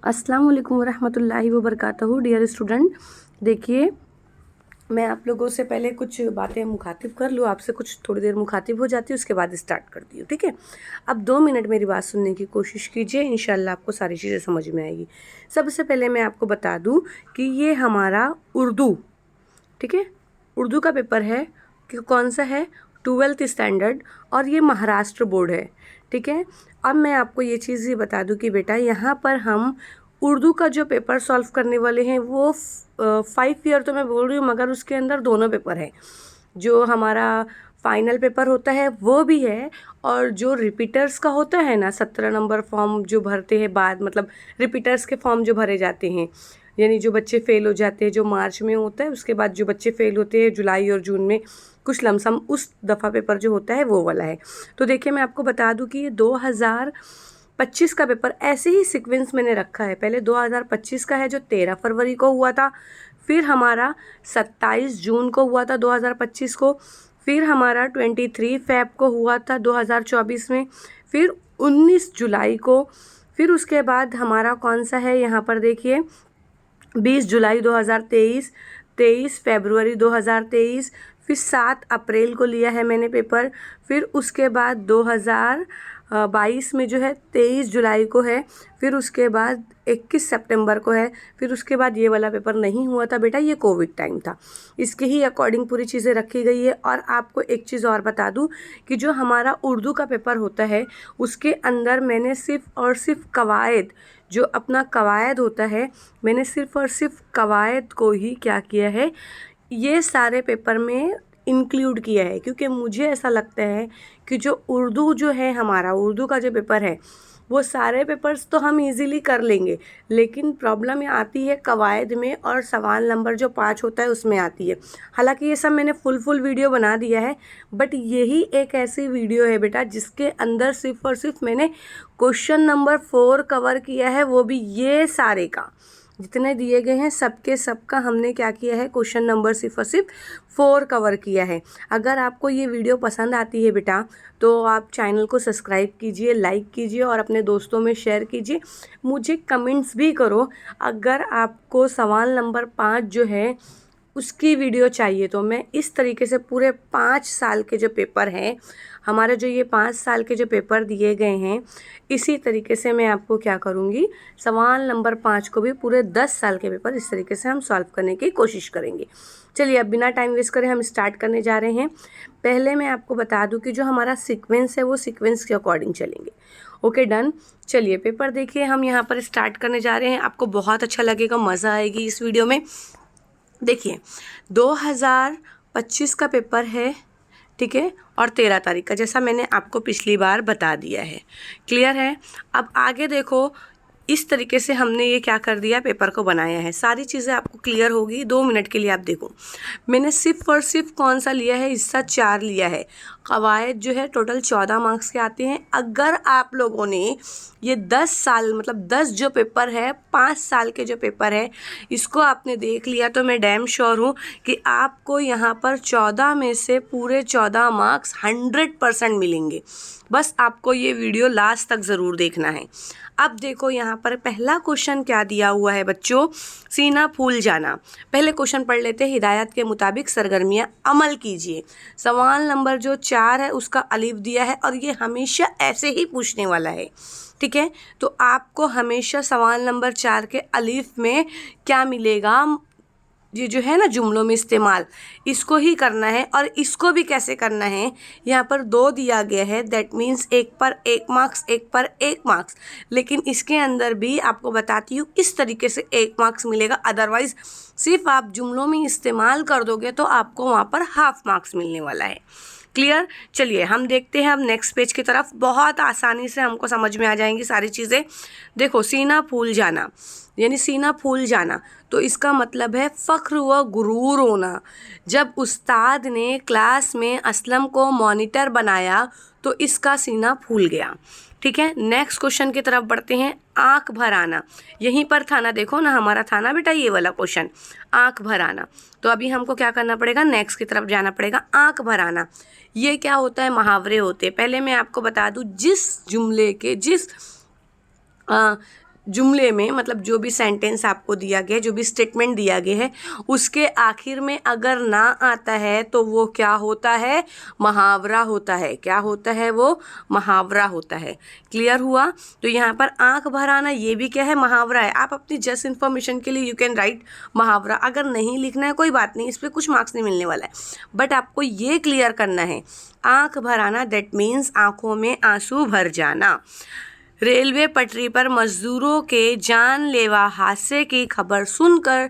अस्सलाम वालेकुम रहमतुल्लाहि व बरकातहू। डियर स्टूडेंट, देखिए मैं आप लोगों से पहले कुछ बातें मुखातिब कर लूँ, आपसे कुछ थोड़ी देर मुखातिब हो जाती है, उसके बाद स्टार्ट करती हूँ। ठीक है, अब 2 मिनट मेरी बात सुनने की कोशिश कीजिए, इंशाल्लाह आपको सारी चीज़ें समझ में आएगी। सबसे पहले मैं आपको बता दूँ कि ये हमारा उर्दू, ठीक है, उर्दू का पेपर है कि कौन सा है, 12th स्टैंडर्ड, और ये महाराष्ट्र बोर्ड है। ठीक है, अब मैं आपको ये चीज़ ही बता दूं कि बेटा यहाँ पर हम उर्दू का जो पेपर सॉल्व करने वाले हैं वो 5 ईयर तो मैं बोल रही हूँ, मगर उसके अंदर दोनों पेपर हैं। जो हमारा फाइनल पेपर होता है वो भी है, और जो रिपीटर्स का होता है ना, 17 नंबर फॉर्म जो भरते हैं बाद, मतलब रिपीटर्स के फॉर्म जो भरे जाते हैं, यानी जो बच्चे फेल हो जाते हैं, जो मार्च में होता है, उसके बाद जो बच्चे फेल होते हैं जुलाई और जून में कुछ लमसम, उस दफ़ा पेपर जो होता है वो वाला है। तो देखिए मैं आपको बता दूं कि ये 2025 का पेपर ऐसे ही सीक्वेंस मैंने रखा है। पहले 2025 का है जो 13 फरवरी को हुआ था, फिर हमारा 27 जून को हुआ था 2025 को, फिर हमारा 23 फेब को हुआ था 2024 में, फिर 19 जुलाई को, फिर उसके बाद हमारा कौन सा है यहाँ पर देखिए 20 जुलाई 2023, 23 फरवरी 2023, फिर 7 अप्रैल को लिया है मैंने पेपर, फिर उसके बाद 2022 में जो है 23 जुलाई को है, फिर उसके बाद 21 सितंबर को है, फिर उसके बाद ये वाला पेपर नहीं हुआ था बेटा, ये कोविड टाइम था, इसके ही अकॉर्डिंग पूरी चीज़ें रखी गई है। और आपको एक चीज़ और बता दूं कि जो हमारा उर्दू का पेपर होता है उसके अंदर मैंने सिर्फ़ और सिर्फ कवायद, जो अपना कवायद होता है, मैंने सिर्फ़ और सिर्फ कवायद को ही क्या किया है, ये सारे पेपर में इंक्लूड किया है, क्योंकि मुझे ऐसा लगता है कि जो उर्दू जो है, हमारा उर्दू का जो पेपर है वो सारे पेपर्स तो हम इजीली कर लेंगे, लेकिन प्रॉब्लम ये आती है कवायद में, और सवाल नंबर जो 5 होता है उसमें आती है। हालांकि ये सब मैंने फुल वीडियो बना दिया है, बट यही एक ऐसी वीडियो है बेटा जिसके अंदर सिर्फ और सिर्फ मैंने क्वेश्चन नंबर 4 कवर किया है, वो भी ये सारे का जितने दिए गए हैं सबके सबका हमने क्या किया है, क्वेश्चन नंबर सिर्फ और सिर्फ 4 कवर किया है। अगर आपको ये वीडियो पसंद आती है बेटा तो आप चैनल को सब्सक्राइब कीजिए, लाइक कीजिए और अपने दोस्तों में शेयर कीजिए, मुझे कमेंट्स भी करो। अगर आपको सवाल नंबर 5 जो है उसकी वीडियो चाहिए तो मैं इस तरीके से पूरे 5 साल के जो पेपर हैं हमारे, जो ये 5 साल के जो पेपर दिए गए हैं, इसी तरीके से मैं आपको क्या करूँगी, सवाल नंबर 5 को भी पूरे 10 साल के पेपर इस तरीके से हम सॉल्व करने की कोशिश करेंगे। चलिए अब बिना टाइम वेस्ट करे हम स्टार्ट करने जा रहे हैं। पहले मैं आपको बता दूं कि जो हमारा सीक्वेंस है वो सीक्वेंस के अकॉर्डिंग चलेंगे। Okay done. चलिए पेपर देखिए हम यहाँ पर स्टार्ट करने जा रहे हैं, आपको बहुत अच्छा लगेगा, मज़ा आएगी इस वीडियो में। देखिए 2025 का पेपर है, ठीक है, और 13 तारीख का, जैसा मैंने आपको पिछली बार बता दिया है। क्लियर है? अब आगे देखो, इस तरीके से हमने ये क्या कर दिया, पेपर को बनाया है। सारी चीज़ें आपको क्लियर होगी, 2 मिनट के लिए आप देखो। मैंने सिर्फ और सिर्फ कौन सा लिया है, हिस्सा 4 लिया है। कवायद जो है टोटल 14 मार्क्स के आते हैं। अगर आप लोगों ने ये 10 साल, मतलब 10 जो पेपर है, 5 साल के जो पेपर है, इसको आपने देख लिया तो मैं डैम श्योर हूँ कि आपको यहाँ पर 14 में से पूरे 14 मार्क्स 100% मिलेंगे। बस आपको ये वीडियो लास्ट तक ज़रूर देखना है। अब देखो यहाँ पर पहला क्वेश्चन क्या दिया हुआ है बच्चों, सीना फूल जाना। पहले क्वेश्चन पढ़ लेते हैं। हिदायत के मुताबिक सरगर्मियाँ अमल कीजिए। सवाल नंबर जो 4 है उसका अलिफ दिया है, और ये हमेशा ऐसे ही पूछने वाला है, ठीक है। तो आपको हमेशा सवाल नंबर 4 के अलिफ में क्या मिलेगा, ये जो है ना जुमलों में इस्तेमाल, इसको ही करना है। और इसको भी कैसे करना है, यहाँ पर 2 दिया गया है, दैट मीन्स 1 पर 1 मार्क्स, 1 पर 1 मार्क्स। लेकिन इसके अंदर भी आपको बताती हूँ किस तरीके से 1 मार्क्स मिलेगा, अदरवाइज सिर्फ आप जुमलों में इस्तेमाल कर दोगे तो आपको वहाँ पर हाफ मार्क्स मिलने वाला है। क्लियर? चलिए हम देखते हैं अब नेक्स्ट पेज की तरफ। बहुत आसानी से हमको समझ में आ जाएंगी सारी चीज़ें। देखो सीना फूल जाना, यानी सीना फूल जाना, तो इसका मतलब है फ़ख्र व गुरूर होना। जब उस्ताद ने क्लास में असलम को मॉनिटर बनाया तो इसका सीना फूल गया। ठीक है, नेक्स्ट क्वेश्चन की तरफ बढ़ते हैं। आँख भर आना, यहीं पर था ना, देखो ना हमारा था ना बेटा ये वाला क्वेश्चन, आँख भर आना। तो अभी हमको क्या करना पड़ेगा, नेक्स्ट की तरफ जाना पड़ेगा। आँख भर आना ये क्या होता है, मुहावरे होते हैं। पहले मैं आपको बता दूं, जिस जुमले के जिस जुमले में, मतलब जो भी सेंटेंस आपको दिया गया है, जो भी स्टेटमेंट दिया गया है, उसके आखिर में अगर ना आता है तो वो क्या होता है, मुहावरा होता है। क्या होता है वो, मुहावरा होता है। क्लियर हुआ। तो यहाँ पर आंख भर आना ये भी क्या है, मुहावरा है। आप अपनी जस्ट इन्फॉर्मेशन के लिए यू कैन राइट मुहावरा। अगर नहीं लिखना है कोई बात नहीं, इस पर कुछ मार्क्स नहीं मिलने वाला है, बट आपको ये क्लियर करना है। आंख भर आना दैट मीन्स आंखों में आंसू भर जाना। रेलवे पटरी पर मजदूरों के जानलेवा हादसे की खबर सुनकर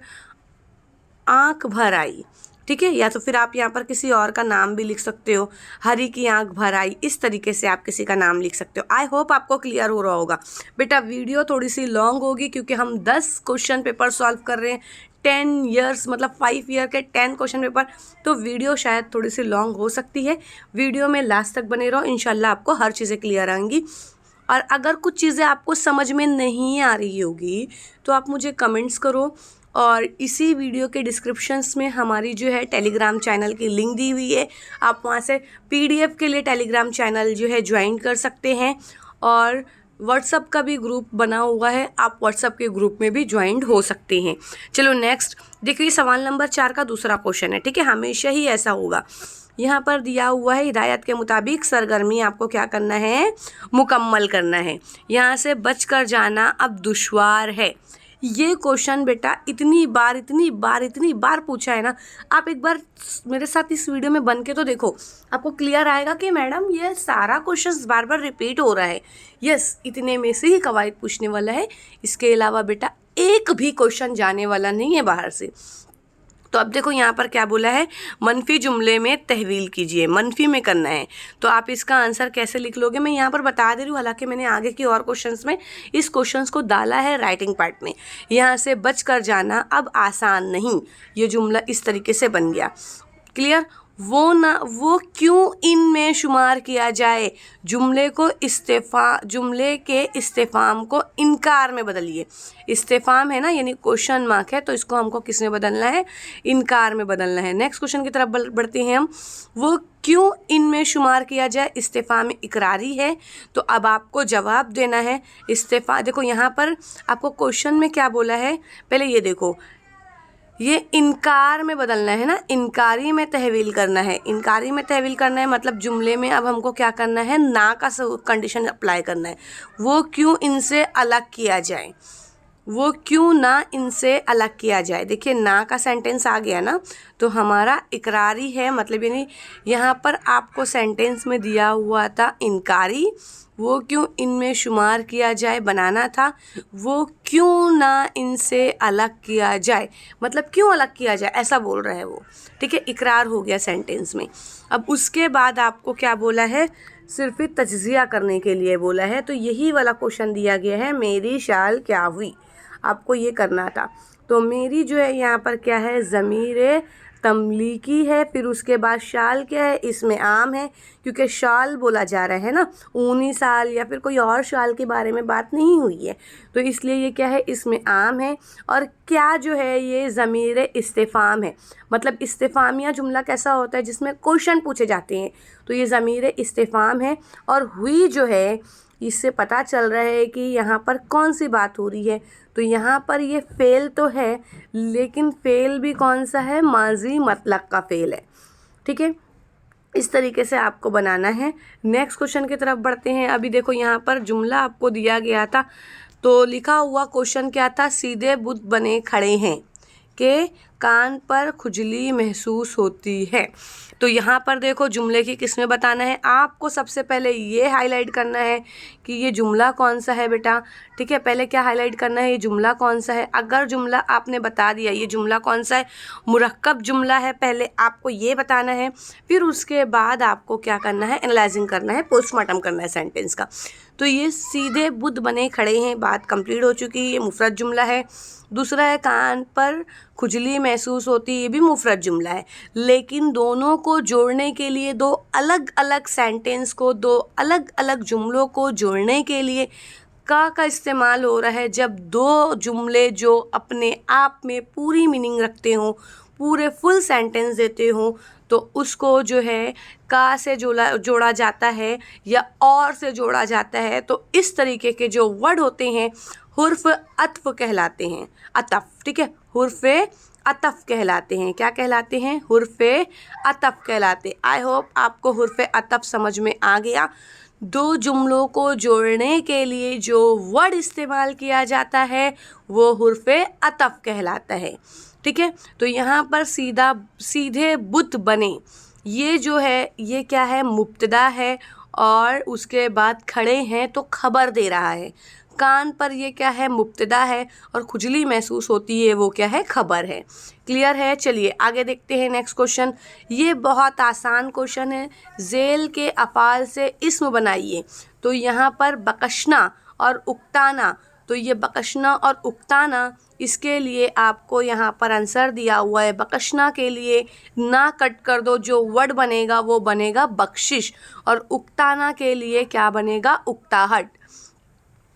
आंख भर आई। ठीक है, या तो फिर आप यहाँ पर किसी और का नाम भी लिख सकते हो, हरी की आंख भर आई, इस तरीके से आप किसी का नाम लिख सकते हो। आई होप आपको क्लियर हो रहा होगा। बेटा वीडियो थोड़ी सी लॉन्ग होगी क्योंकि हम 10 क्वेश्चन पेपर सॉल्व कर रहे हैं, 10 ईयर्स मतलब 5 ईयर के 10 क्वेश्चन पेपर, तो वीडियो शायद थोड़ी सी लॉन्ग हो सकती है। वीडियो में लास्ट तक बने रहो, इंशाल्लाह आपको हर चीज़ें क्लियर आएंगी। और अगर कुछ चीज़ें आपको समझ में नहीं आ रही होगी तो आप मुझे कमेंट्स करो, और इसी वीडियो के डिस्क्रिप्शंस में हमारी जो है टेलीग्राम चैनल की लिंक दी हुई है, आप वहाँ से पीडीएफ के लिए टेलीग्राम चैनल जो है ज्वाइन कर सकते हैं। और व्हाट्सअप का भी ग्रुप बना हुआ है, आप व्हाट्सअप के ग्रुप में भी ज्वाइंट हो सकते हैं। चलो नेक्स्ट देखिए, सवाल नंबर 4 का दूसरा क्वेश्चन है। ठीक है, हमेशा ही ऐसा होगा। यहाँ पर दिया हुआ है हिदायत के मुताबिक सरगर्मी आपको क्या करना है, मुकम्मल करना है। यहाँ से बच कर जाना अब दुश्वार है। ये क्वेश्चन बेटा इतनी बार पूछा है ना, आप एक बार मेरे साथ इस वीडियो में बन के तो देखो, आपको क्लियर आएगा कि मैडम ये सारा क्वेश्चन बार बार रिपीट हो रहा है। यस, इतने में से ही कवायद पूछने वाला है, इसके अलावा बेटा एक भी क्वेश्चन जाने वाला नहीं है बाहर से। तो अब देखो यहाँ पर क्या बोला है, मनफी जुमले में तहवील कीजिए, मनफी में करना है। तो आप इसका आंसर कैसे लिख लोगे, मैं यहाँ पर बता दे रही हूँ, हालांकि मैंने आगे की और क्वेश्चंस में इस क्वेश्चंस को डाला है राइटिंग पार्ट में। यहाँ से बच कर जाना अब आसान नहीं, ये जुमला इस तरीके से बन गया। क्लियर। वो क्यों इनमें शुमार किया जाए, जुमले के इस्तेफाम को इनकार में बदलिए। इस्तेफाम है ना, यानी क्वेश्चन मार्क है, तो इसको हमको किस में बदलना है, इनकार में बदलना है। नेक्स्ट क्वेश्चन की तरफ बढ़ते हैं हम। वो क्यों इनमें शुमार किया जाए, इस्तेफा में इकरारी है, तो अब आपको जवाब देना है। इस्तेफा देखो यहाँ पर आपको क्वेश्चन में क्या बोला है, पहले ये देखो, ये इनकार में बदलना है ना, इनकारी में तहवील करना है। इनकारी में तहवील करना है मतलब जुमले में अब हमको क्या करना है, ना का कंडीशन अप्लाई करना है। वो क्यों इनसे अलग किया जाए, वो क्यों ना इनसे अलग किया जाए। देखिए ना का सेंटेंस आ गया ना, तो हमारा इकरारी है, मतलब यानी यहाँ पर आपको सेंटेंस में दिया हुआ था इनकारी, वो क्यों इनमें शुमार किया जाए बनाना था, वो क्यों ना इनसे अलग किया जाए, मतलब क्यों अलग किया जाए ऐसा बोल रहा है वो। ठीक है, इकरार हो गया सेंटेंस में। अब उसके बाद आपको क्या बोला है, सिर्फ तज्जिया करने के लिए बोला है। तो यही वाला क्वेश्चन दिया गया है, मेरी शाल क्या हुई, आपको ये करना था। तो मेरी जो है यहाँ पर क्या है, ज़मीर तमलीकी है, फिर उसके बाद शाल क्या है, इसमें आम है, क्योंकि शाल बोला जा रहा है ना, ऊनी शाल या फिर कोई और शाल के बारे में बात नहीं हुई है, तो इसलिए ये क्या है, इसमें आम है। और क्या जो है, ये ज़मीर इस्तिफ़ाम है, मतलब इस्तिफ़ामिया जुमला कैसा होता है जिसमें क्वेश्चन पूछे जाते हैं, तो ये ज़मीर इस्तिफ़ाम है। और हुई जो है, इससे पता चल रहा है कि यहाँ पर कौन सी बात हो रही है, तो यहाँ पर ये फ़ेल तो है, लेकिन फ़ेल भी कौन सा है, माजी मतलब का फ़ेल है। ठीक है, इस तरीके से आपको बनाना है। नेक्स्ट क्वेश्चन की तरफ बढ़ते हैं। अभी देखो यहाँ पर जुमला आपको दिया गया था, तो लिखा हुआ क्वेश्चन क्या था, सीधे बुत बने खड़े हैं के कान पर खुजली महसूस होती है। तो यहाँ पर देखो जुमले की किस्में बताना है, आपको सबसे पहले ये हाईलाइट करना है कि ये जुमला कौन सा है बेटा। ठीक है, पहले क्या हाईलाइट करना है, ये जुमला कौन सा है। अगर जुमला आपने बता दिया ये जुमला कौन सा है, मुरक्कब जुमला है, पहले आपको ये बताना है। फिर उसके बाद आपको क्या करना है, एनालाइजिंग करना है, पोस्टमार्टम करना है सेंटेंस का। तो ये सीधे बुत बने खड़े हैं, बात कंप्लीट हो चुकी है, ये मुफरद जुमला है। दूसरा है कान पर खुजली महसूस होती, ये भी मुफरद जुमला है। लेकिन दोनों को जोड़ने के लिए, दो अलग अलग सेंटेंस को, दो अलग अलग जुमलों को जोड़ने के लिए का इस्तेमाल हो रहा है। जब दो जुमले जो अपने आप में पूरी मीनिंग रखते हों, पूरे फुल सेंटेंस देते हो तो उसको जो है का से जोड़ा जाता है या और से जोड़ा जाता है। तो इस तरीके के जो वर्ड होते हैं हुर्फ अत्फ कहलाते हैं, अतफ, ठीक है, हुर्फे अतफ कहलाते हैं। क्या कहलाते हैं? हुर्फे अतफ कहलाते। आई होप आपको हुर्फे अतफ समझ में आ गया। दो जुमलों को जोड़ने के लिए जो वर्ड इस्तेमाल किया जाता है वो हुर्फे अतफ कहलाता है, ठीक है। तो यहाँ पर सीधे बुत बने, ये जो है ये क्या है? मुब्तदा है और उसके बाद खड़े हैं तो खबर दे रहा है। कान पर ये क्या है? मुब्तदा है और खुजली महसूस होती है, वो क्या है? खबर है। क्लियर है? चलिए आगे देखते हैं नेक्स्ट क्वेश्चन। ये बहुत आसान क्वेश्चन है। झेल के अफ़ाल से इस्म बनाइए। तो यहाँ पर बकशना और उक्ताना, तो ये बकशना और उक्ताना, इसके लिए आपको यहाँ पर आंसर दिया हुआ है। बकशना के लिए ना कट कर दो, जो वर्ड बनेगा वो बनेगा बख्शिश, और उक्ताना के लिए क्या बनेगा? उक्ताहट।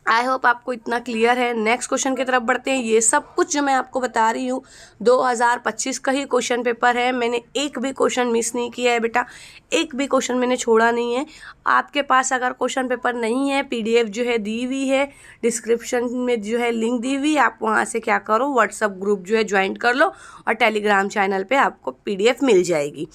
आई होप आपको इतना क्लियर है। नेक्स्ट क्वेश्चन की तरफ बढ़ते हैं। ये सब कुछ जो मैं आपको बता रही हूँ 2025 का ही क्वेश्चन पेपर है। मैंने एक भी क्वेश्चन मिस नहीं किया है बेटा, एक भी क्वेश्चन मैंने छोड़ा नहीं है। आपके पास अगर क्वेश्चन पेपर नहीं है, पीडीएफ जो है दी हुई है, डिस्क्रिप्शन में जो है लिंक दी हुई, आप वहाँ से क्या करो, व्हाट्सअप ग्रुप जो है ज्वाइन कर लो और टेलीग्राम चैनल पर आपको पीडीएफ मिल जाएगी।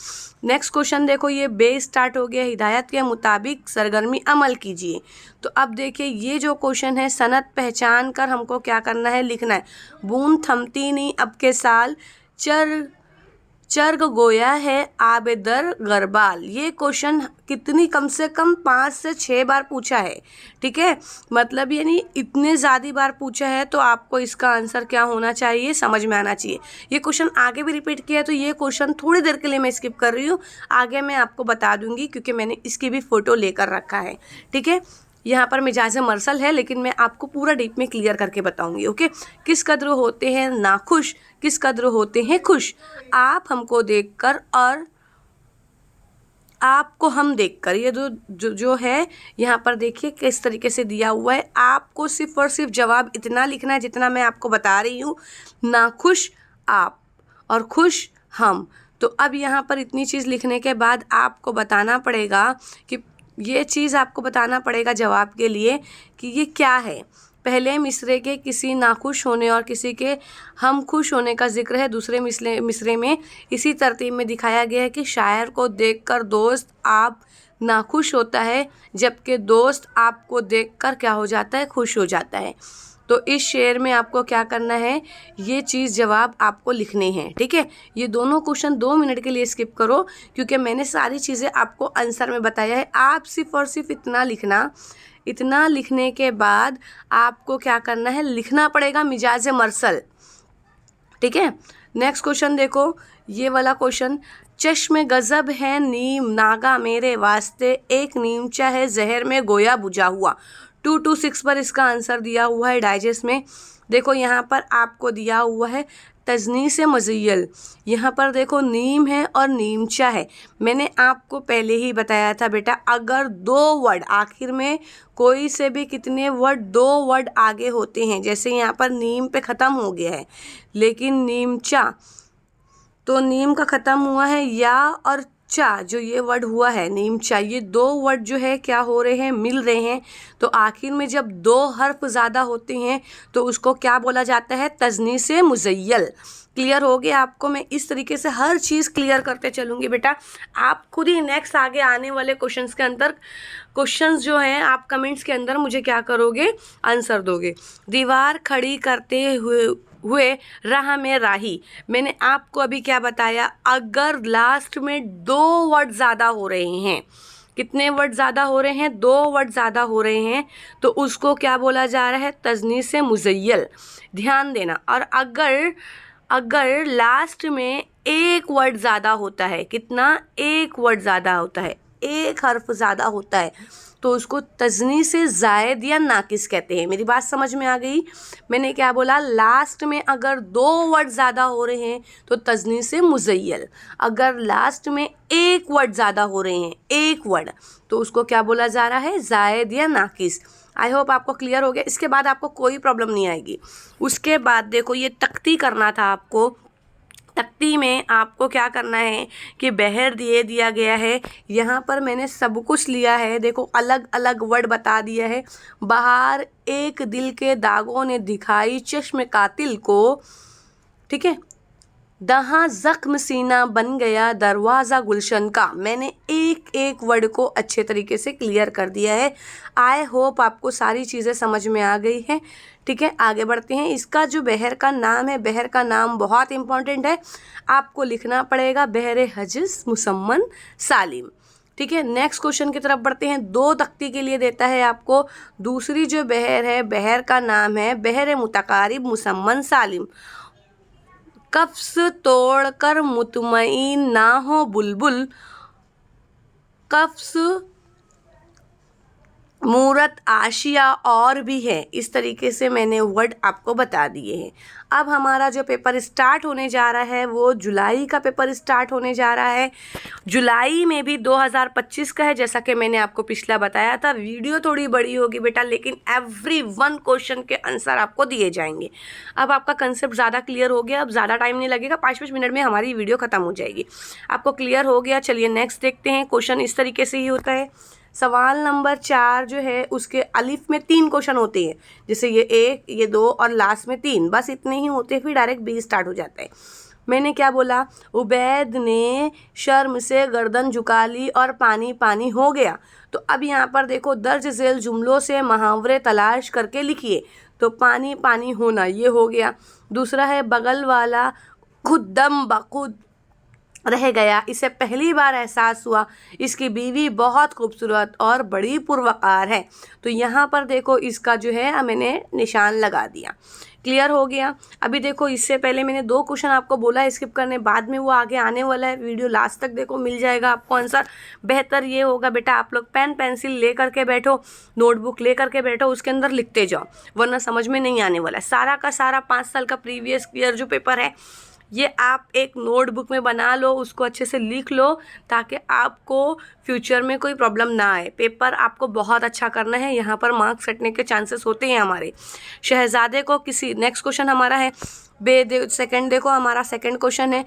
नेक्स्ट क्वेश्चन देखो, ये बे स्टार्ट हो गया। हिदायत के मुताबिक सरगर्मी अमल कीजिए। तो अब देखिए ये जो क्वेश्चन है, सनत पहचान कर हमको क्या करना है? लिखना है। बूंद थमती नहीं अब के साल, चर्ग गोया है आबेदर गरबाल। ये क्वेश्चन कितनी, कम से कम 5 से 6 बार पूछा है, ठीक है। मतलब यानी इतने ज़्यादा बार पूछा है तो आपको इसका आंसर क्या होना चाहिए? समझ में आना चाहिए। ये क्वेश्चन आगे भी रिपीट किया है, तो ये क्वेश्चन थोड़ी देर के लिए मैं स्किप कर रही हूँ, आगे मैं आपको बता दूंगी क्योंकि मैंने इसकी भी फ़ोटो लेकर रखा है, ठीक है। यहाँ पर मिजाज मरसल है, लेकिन मैं आपको पूरा डीप में क्लियर करके बताऊंगी, ओके। किस कद्र होते हैं नाखुश, किस कद्र होते हैं खुश। आप हमको देखकर और आपको हम देखकर, ये जो है यहाँ पर देखिए किस तरीके से दिया हुआ है। आपको सिर्फ और सिर्फ जवाब इतना लिखना है जितना मैं आपको बता रही हूँ। नाखुश आप और खुश हम। तो अब यहाँ पर इतनी चीज़ लिखने के बाद आपको बताना पड़ेगा कि ये चीज़ आपको बताना पड़ेगा जवाब के लिए कि ये क्या है। पहले मिसरे के किसी नाखुश होने और किसी के हम खुश होने का जिक्र है। दूसरे मिसरे में इसी तरतीब में दिखाया गया है कि शायर को देखकर दोस्त आप नाखुश होता है, जबकि दोस्त आपको देखकर क्या हो जाता है? खुश हो जाता है। तो इस शेर में आपको क्या करना है? ये चीज़ जवाब आपको लिखने हैं, ठीक है। ये दोनों क्वेश्चन 2 मिनट के लिए स्किप करो क्योंकि मैंने सारी चीज़ें आपको आंसर में बताया है। आप सिर्फ और सिर्फ इतना लिखना। इतना लिखने के बाद आपको क्या करना है? लिखना पड़ेगा मिजाज मरसल, ठीक है। नेक्स्ट क्वेश्चन देखो, ये वाला क्वेश्चन। चश्म गज़ब है नीम नागा मेरे वास्ते, एक नीमचा है जहर में गोया बुझा हुआ। 226 पर इसका आंसर दिया हुआ है डाइजेस्ट में। देखो यहाँ पर आपको दिया हुआ है तजनीस मुज़य्यल। यहाँ पर देखो नीम है और नीमचा है। मैंने आपको पहले ही बताया था बेटा, अगर 2 वर्ड आखिर में कोई से भी कितने वर्ड, 2 वर्ड आगे होते हैं, जैसे यहाँ पर नीम पे ख़त्म हो गया है लेकिन नीमचा, तो नीम का ख़त्म हुआ है या और चा, जो ये वर्ड हुआ है नीमचा, ये 2 वर्ड जो है क्या हो रहे हैं? मिल रहे हैं। तो आखिर में जब 2 हर्फ ज़्यादा होते हैं तो उसको क्या बोला जाता है? तजनीस मुज़य्यल। क्लियर हो गया आपको? मैं इस तरीके से हर चीज़ क्लियर करते चलूँगी बेटा। आप खुद ही नेक्स्ट आगे आने वाले क्वेश्चंस के अंदर, क्वेश्चंस जो हैं आप कमेंट्स के अंदर मुझे क्या करोगे? आंसर दोगे। दीवार खड़ी करते हुए राह में राही। मैंने आपको अभी क्या बताया? अगर लास्ट में 2 वर्ड ज़्यादा हो रहे हैं, कितने वर्ड ज़्यादा हो रहे हैं? 2 वर्ड ज़्यादा हो रहे हैं, तो उसको क्या बोला जा रहा है? तजनीस मुज़य्यल। ध्यान देना। और अगर लास्ट में 1 वर्ड ज़्यादा होता है, कितना? 1 वर्ड ज़्यादा होता है, 1 हर्फ ज़्यादा होता है, तो उसको तजनीस ज़ायद या नाकिस कहते हैं। मेरी बात समझ में आ गई? मैंने क्या बोला? लास्ट में अगर 2 वर्ड ज़्यादा हो रहे हैं तो तजनीस मुज़य्यल। अगर लास्ट में 1 वर्ड ज़्यादा हो रहे हैं, 1 वर्ड, तो उसको क्या बोला जा रहा है? ज़ायद या नाकिस। आई होप आपको क्लियर हो गया। इसके बाद आपको कोई प्रॉब्लम नहीं आएगी। उसके बाद देखो, ये तख्ती करना था आपको। तख्ती में आपको क्या करना है कि बहर दिया गया है। यहाँ पर मैंने सब कुछ लिया है, देखो अलग अलग वर्ड बता दिया है। बाहर एक दिल के दागों ने दिखाई चश्म कातिल को, ठीक है। दहाँ जख्म सीना बन गया दरवाज़ा गुलशन का। मैंने एक एक वर्ड को अच्छे तरीके से क्लियर कर दिया है। आई होप आपको सारी चीज़ें समझ में आ गई हैं, ठीक है। आगे बढ़ते हैं। इसका जो बहर का नाम है, बहर का नाम बहुत इम्पॉर्टेंट है, आपको लिखना पड़ेगा बहर हजिस मुसम्मन सालिम, ठीक है। नेक्स्ट क्वेश्चन की तरफ बढ़ते हैं। 2 तख्ती के लिए देता है आपको। दूसरी जो बहर है, बहर का नाम है बहर मुतकारिब मुसम्मन सालिम। कफ्स तोड़कर मुतमईन ना हो बुलबुल, कफ्स मूरत आशिया और भी है। इस तरीके से मैंने वर्ड आपको बता दिए हैं। अब हमारा जो पेपर स्टार्ट होने जा रहा है वो जुलाई का पेपर स्टार्ट होने जा रहा है। जुलाई में भी 2025 का है, जैसा कि मैंने आपको पिछला बताया था। वीडियो थोड़ी बड़ी होगी बेटा, लेकिन एवरी 1 क्वेश्चन के आंसर आपको दिए जाएंगे। अब आपका कंसेप्ट ज़्यादा क्लियर हो गया, अब ज़्यादा टाइम नहीं लगेगा, 5-5 मिनट में हमारी वीडियो ख़त्म हो जाएगी। आपको क्लियर हो गया। चलिए नेक्स्ट देखते हैं। क्वेश्चन इस तरीके से ही होता है। सवाल नंबर 4 जो है उसके अलिफ में 3 क्वेश्चन होते हैं, जैसे ये 1, ये 2 और लास्ट में 3, बस इतने ही होते हैं, फिर डायरेक्ट बी स्टार्ट हो जाता है। मैंने क्या बोला, उबैद ने शर्म से गर्दन झुका ली और पानी पानी हो गया। तो अब यहाँ पर देखो, दर्ज झेल जुमलों से मुहावरे तलाश करके लिखिए। तो पानी पानी होना ये हो गया। दूसरा है बगल वाला खुद दम बखुद रह गया, इसे पहली बार एहसास हुआ इसकी बीवी बहुत खूबसूरत और बड़ी पुरवकार है। तो यहाँ पर देखो इसका जो है मैंने निशान लगा दिया। क्लियर हो गया। अभी देखो, इससे पहले मैंने 2 क्वेश्चन आपको बोला स्किप करने, बाद में वो आगे आने वाला है। वीडियो लास्ट तक देखो, मिल जाएगा आपको आंसर। बेहतर ये होगा बेटा आप लोग पेन पेंसिल ले करके बैठो, नोटबुक ले करके बैठो, उसके अंदर लिखते जाओ, वरना समझ में नहीं आने वाला है। सारा का सारा 5 साल का प्रीवियस ईयर जो पेपर है ये आप एक नोटबुक में बना लो, उसको अच्छे से लिख लो, ताकि आपको फ्यूचर में कोई प्रॉब्लम ना आए। पेपर आपको बहुत अच्छा करना है, यहाँ पर मार्क्स हटने के चांसेस होते हैं हमारे। शहजादे को किसी, नेक्स्ट क्वेश्चन हमारा है सेकंड, देखो हमारा सेकंड क्वेश्चन है,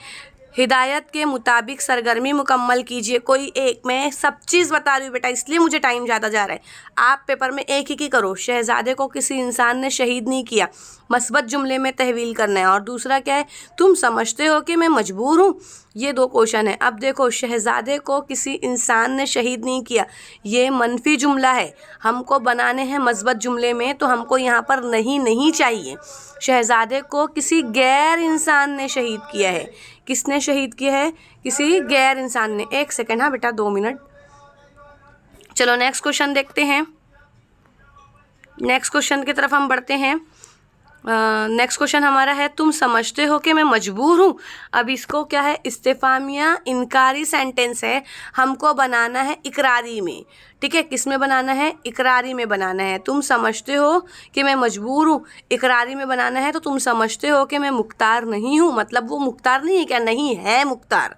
हिदायत के मुताबिक सरगर्मी मुकम्मल कीजिए कोई एक। मैं सब चीज़ बता रही हूँ बेटा, इसलिए मुझे टाइम ज़्यादा जा रहा है। आप पेपर में एक ही करो। शहजादे को किसी इंसान ने शहीद नहीं किया, मस्बत जुमले में तहवील करना है। और दूसरा क्या है, तुम समझते हो कि मैं मजबूर हूँ। ये 2 क्वेश्चन है। अब देखो, शहजादे को किसी इंसान ने शहीद नहीं किया, ये मनफी जुमला है, हमको बनाने हैं मस्बत जुमले में, तो हमको यहाँ पर नहीं चाहिए। शहजादे को किसी गैर इंसान ने शहीद किया है। किसने शहीद किया है? किसी गैर इंसान ने। 1 सेकंड, हाँ बेटा 2 मिनट। चलो नेक्स्ट क्वेश्चन देखते हैं। नेक्स्ट क्वेश्चन की तरफ हम बढ़ते हैं। नेक्स्ट क्वेश्चन हमारा है, तुम समझते हो कि मैं मजबूर हूँ। अब इसको क्या है, इस्तेफामिया इनकारी सेंटेंस है, हमको बनाना है इकरारी में, ठीक है। किस में बनाना है? इकरारी में बनाना है। तुम समझते हो कि मैं मजबूर हूँ, इकरारी में बनाना है। तो तुम समझते हो कि मैं मुख्तार नहीं हूँ, मतलब वो मुख्तार नहीं है क्या? नहीं है मुख्तार।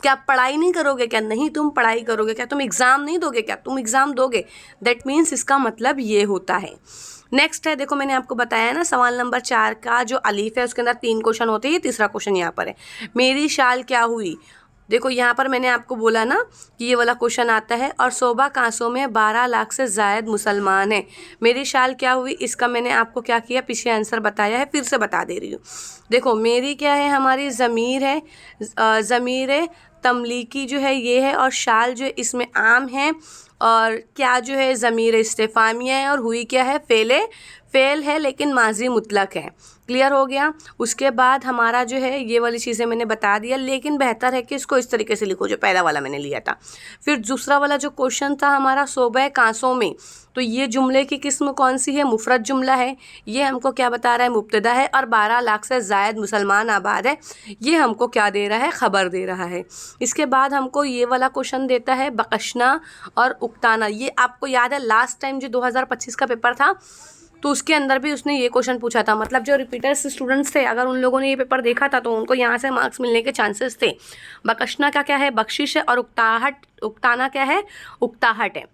क्या आप पढ़ाई नहीं करोगे क्या? नहीं, तुम पढ़ाई करोगे। क्या तुम एग्ज़ाम नहीं दोगे क्या? तुम एग्ज़ाम दोगे। दैट मीन्स इसका मतलब ये होता है। नेक्स्ट है, देखो मैंने आपको बताया ना, सवाल नंबर 4 का जो अलीफ है उसके अंदर 3 क्वेश्चन होते हैं। ये तीसरा क्वेश्चन यहाँ पर है, मेरी शाल क्या हुई। देखो यहाँ पर मैंने आपको बोला ना कि ये वाला क्वेश्चन आता है, और सोबा कांसों में 12 लाख से ज़ायद मुसलमान हैं। मेरी शाल क्या हुई, इसका मैंने आपको क्या किया, पीछे आंसर बताया है, फिर से बता दे रही हूँ। देखो मेरी क्या है, हमारी ज़मीर है, ज़मीर तमलीकी जो है ये है, और शाल जो है इसमें आम है, और क्या जो है ज़मीर इस्तेफामिया है, और हुई क्या है, फ़ेल है लेकिन माजी मुतलक है। क्लियर हो गया। उसके बाद हमारा जो है ये वाली चीज़ें मैंने बता दिया, लेकिन बेहतर है कि इसको इस तरीके से लिखो जो पहला वाला मैंने लिया था। फिर दूसरा वाला जो क्वेश्चन था हमारा, सोबह कांसों में, तो ये जुमले की किस्म कौन सी है? मुफरद जुमला है। ये हमको क्या बता रहा है? मुब्तदा है, और 12 लाख से ज़ायद मुसलमान आबाद है। ये हमको क्या दे रहा है? ख़बर दे रहा है। इसके बाद हमको ये वाला क्वेश्चन देता है बकशना और उकताना। ये आपको याद है लास्ट टाइम जो 2025 का पेपर था, तो उसके अंदर भी उसने ये क्वेश्चन पूछा था। मतलब जो रिपीटर्स स्टूडेंट्स थे, अगर उन लोगों ने ये पेपर देखा था तो उनको यहाँ से मार्क्स मिलने के चांसेस थे। बकशना का क्या है? बख्शिश है, और उकताना क्या है? उकताहट है।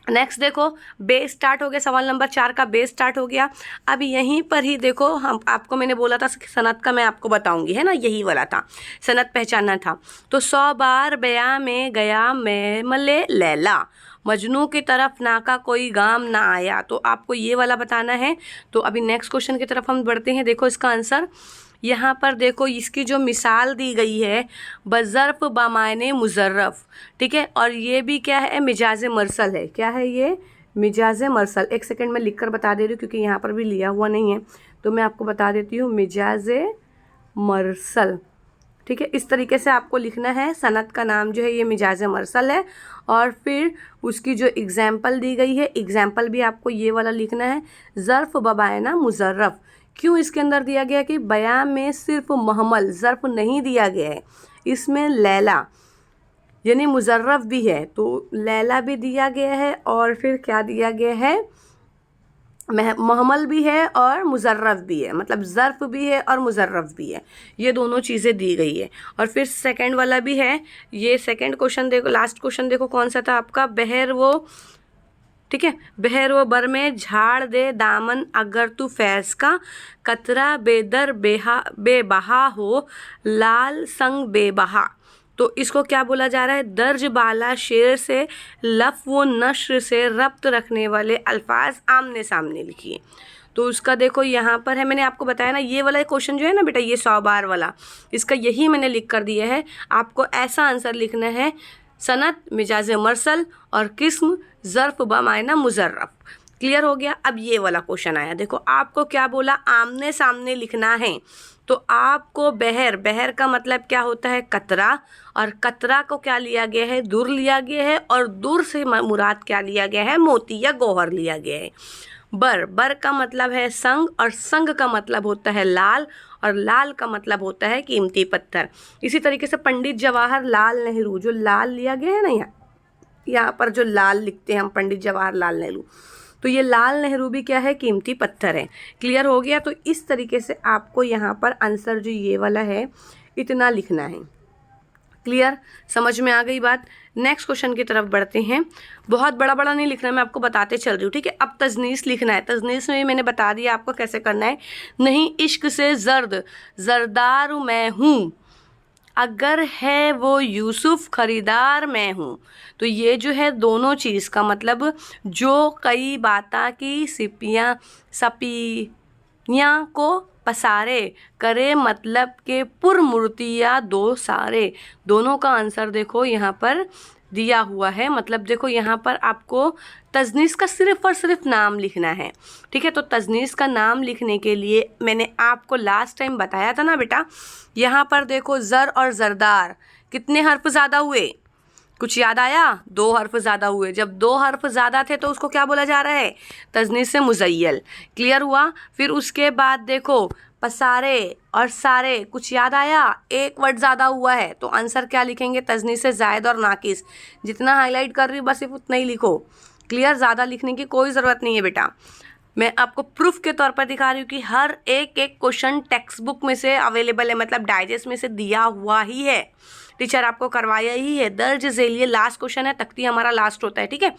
नेक्स्ट देखो, बे स्टार्ट हो गया, सवाल नंबर 4 का बे स्टार्ट हो गया। अब यहीं पर ही देखो, हम आपको मैंने बोला था सनत का मैं आपको बताऊंगी, है ना, यही वाला था, सनत पहचानना था। तो 100 बार बया में गया मैं मले लैला, मजनू की तरफ ना का कोई गाम ना आया। तो आपको ये वाला बताना है। तो अभी नेक्स्ट क्वेश्चन की तरफ हम बढ़ते हैं। देखो इसका आंसर यहाँ पर देखो, इसकी जो मिसाल दी गई है बज़र्फ़ बामायने मुज़र्रफ़, ठीक है, और ये भी क्या है, मिजाज मरसल है। क्या है ये, मिजाज मरसल। एक सेकंड में लिख कर बता दे रही हूँ क्योंकि यहाँ पर भी लिया हुआ नहीं है, तो मैं आपको बता देती हूँ, मिजाज मरसल, ठीक है। इस तरीके से आपको लिखना है। सनत का नाम जो है ये मिजाज मरसल है, और फिर उसकी जो एग्जाम्पल दी गई है, एग्जाम्पल भी आपको ये वाला लिखना है, ज़र्फ़ बबायना मुज़र्रफ़। क्यों इसके अंदर दिया गया कि बयां में सिर्फ महमल ज़र्फ़ नहीं दिया गया है, इसमें लैला यानी मुज़र्रफ़ भी है, तो लैला भी दिया गया है, और फिर क्या दिया गया है, महमल भी है और मुज़र्रफ़ भी है, मतलब ज़र्फ़ भी है और मुज़र्रफ़ भी है, ये दोनों चीज़ें दी गई है। और फिर सेकंड वाला भी है। ये सेकंड क्वेश्चन देखो, लास्ट क्वेश्चन देखो कौन सा था आपका, बहर वो, ठीक है, बहर वो बर में झाड़ दे दामन अगर तू फैज़ का, कतरा बेदर बेबहा हो लाल संग बेबहा। तो इसको क्या बोला जा रहा है, दर्ज बाला शेर से लफ व नश्र से रब्त रखने वाले अल्फाज आमने सामने लिखिए। तो उसका देखो यहाँ पर है, मैंने आपको बताया ना, ये वाला क्वेश्चन जो है ना बेटा, ये 100 बार वाला, इसका यही मैंने लिख कर दिया है। आपको ऐसा आंसर लिखना है, सनत मिजाज मरसल और किस्म ज़र्फ़ बमायना मुज़र्रफ़। क्लियर हो गया। अब ये वाला क्वेश्चन आया, देखो आपको क्या बोला, आमने सामने लिखना है। तो आपको बहर, बहर का मतलब क्या होता है, कतरा, और कतरा को क्या लिया गया है, दूर लिया गया है, और दूर से मुराद क्या लिया गया है, मोती या गौहर लिया गया है। बर, बर का मतलब है संग, और संग का मतलब होता है लाल, और लाल का मतलब होता है कीमती पत्थर। इसी तरीके से पंडित जवाहरलाल नेहरू, जो लाल लिया गया है ना, यहाँ पर जो लाल लिखते हैं हम, पंडित जवाहरलाल नेहरू, तो ये लाल नेहरू भी क्या है, कीमती पत्थर है। क्लियर हो गया। तो इस तरीके से आपको यहाँ पर आंसर जो ये वाला है इतना लिखना है। क्लियर, समझ में आ गई बात। नेक्स्ट क्वेश्चन की तरफ बढ़ते हैं। बहुत बड़ा बड़ा नहीं लिखना, मैं आपको बताते चल रही हूँ, ठीक है। अब तजनीस लिखना है। तजनीस में भी मैंने बता दिया आपको कैसे करना है। नहीं इश्क से जर्द जरदार मैं हूँ, अगर है वो यूसुफ खरीदार मैं हूँ। तो ये जो है दोनों चीज़ का मतलब, जो कई बाता की सपियाँ को पसारे करे, मतलब के पुरमूर्तिया दो सारे। दोनों का आंसर देखो यहाँ पर दिया हुआ है। मतलब देखो यहाँ पर आपको तजनीस का सिर्फ और सिर्फ नाम लिखना है, ठीक है। तो तजनीस का नाम लिखने के लिए मैंने आपको लास्ट टाइम बताया था ना बेटा, यहाँ पर देखो ज़र और ज़रदार कितने हर्फ ज़्यादा हुए, कुछ याद आया, 2 हर्फ ज़्यादा हुए। जब 2 हर्फ ज़्यादा थे तो उसको क्या बोला जा रहा है, तजनीस से मुज़य्यल। क्लियर हुआ। फिर उसके बाद देखो पसारे और सारे, कुछ याद आया, 1 वर्ड ज़्यादा हुआ है, तो आंसर क्या लिखेंगे, तजनीस से ज़ायद और नाकिस। जितना हाईलाइट कर रही हूँ बस सिर्फ उतना ही लिखो। क्लियर, ज़्यादा लिखने की कोई ज़रूरत नहीं है बेटा। मैं आपको प्रूफ के तौर पर दिखा रही हूँ कि हर एक क्वेश्चन टेक्स्ट बुक में से अवेलेबल है, मतलब डाइजेस्ट में से दिया हुआ ही है, टीचर आपको करवाया ही है। दर्ज झेल, ये लास्ट क्वेश्चन है, तख्ती हमारा लास्ट होता है, ठीक है।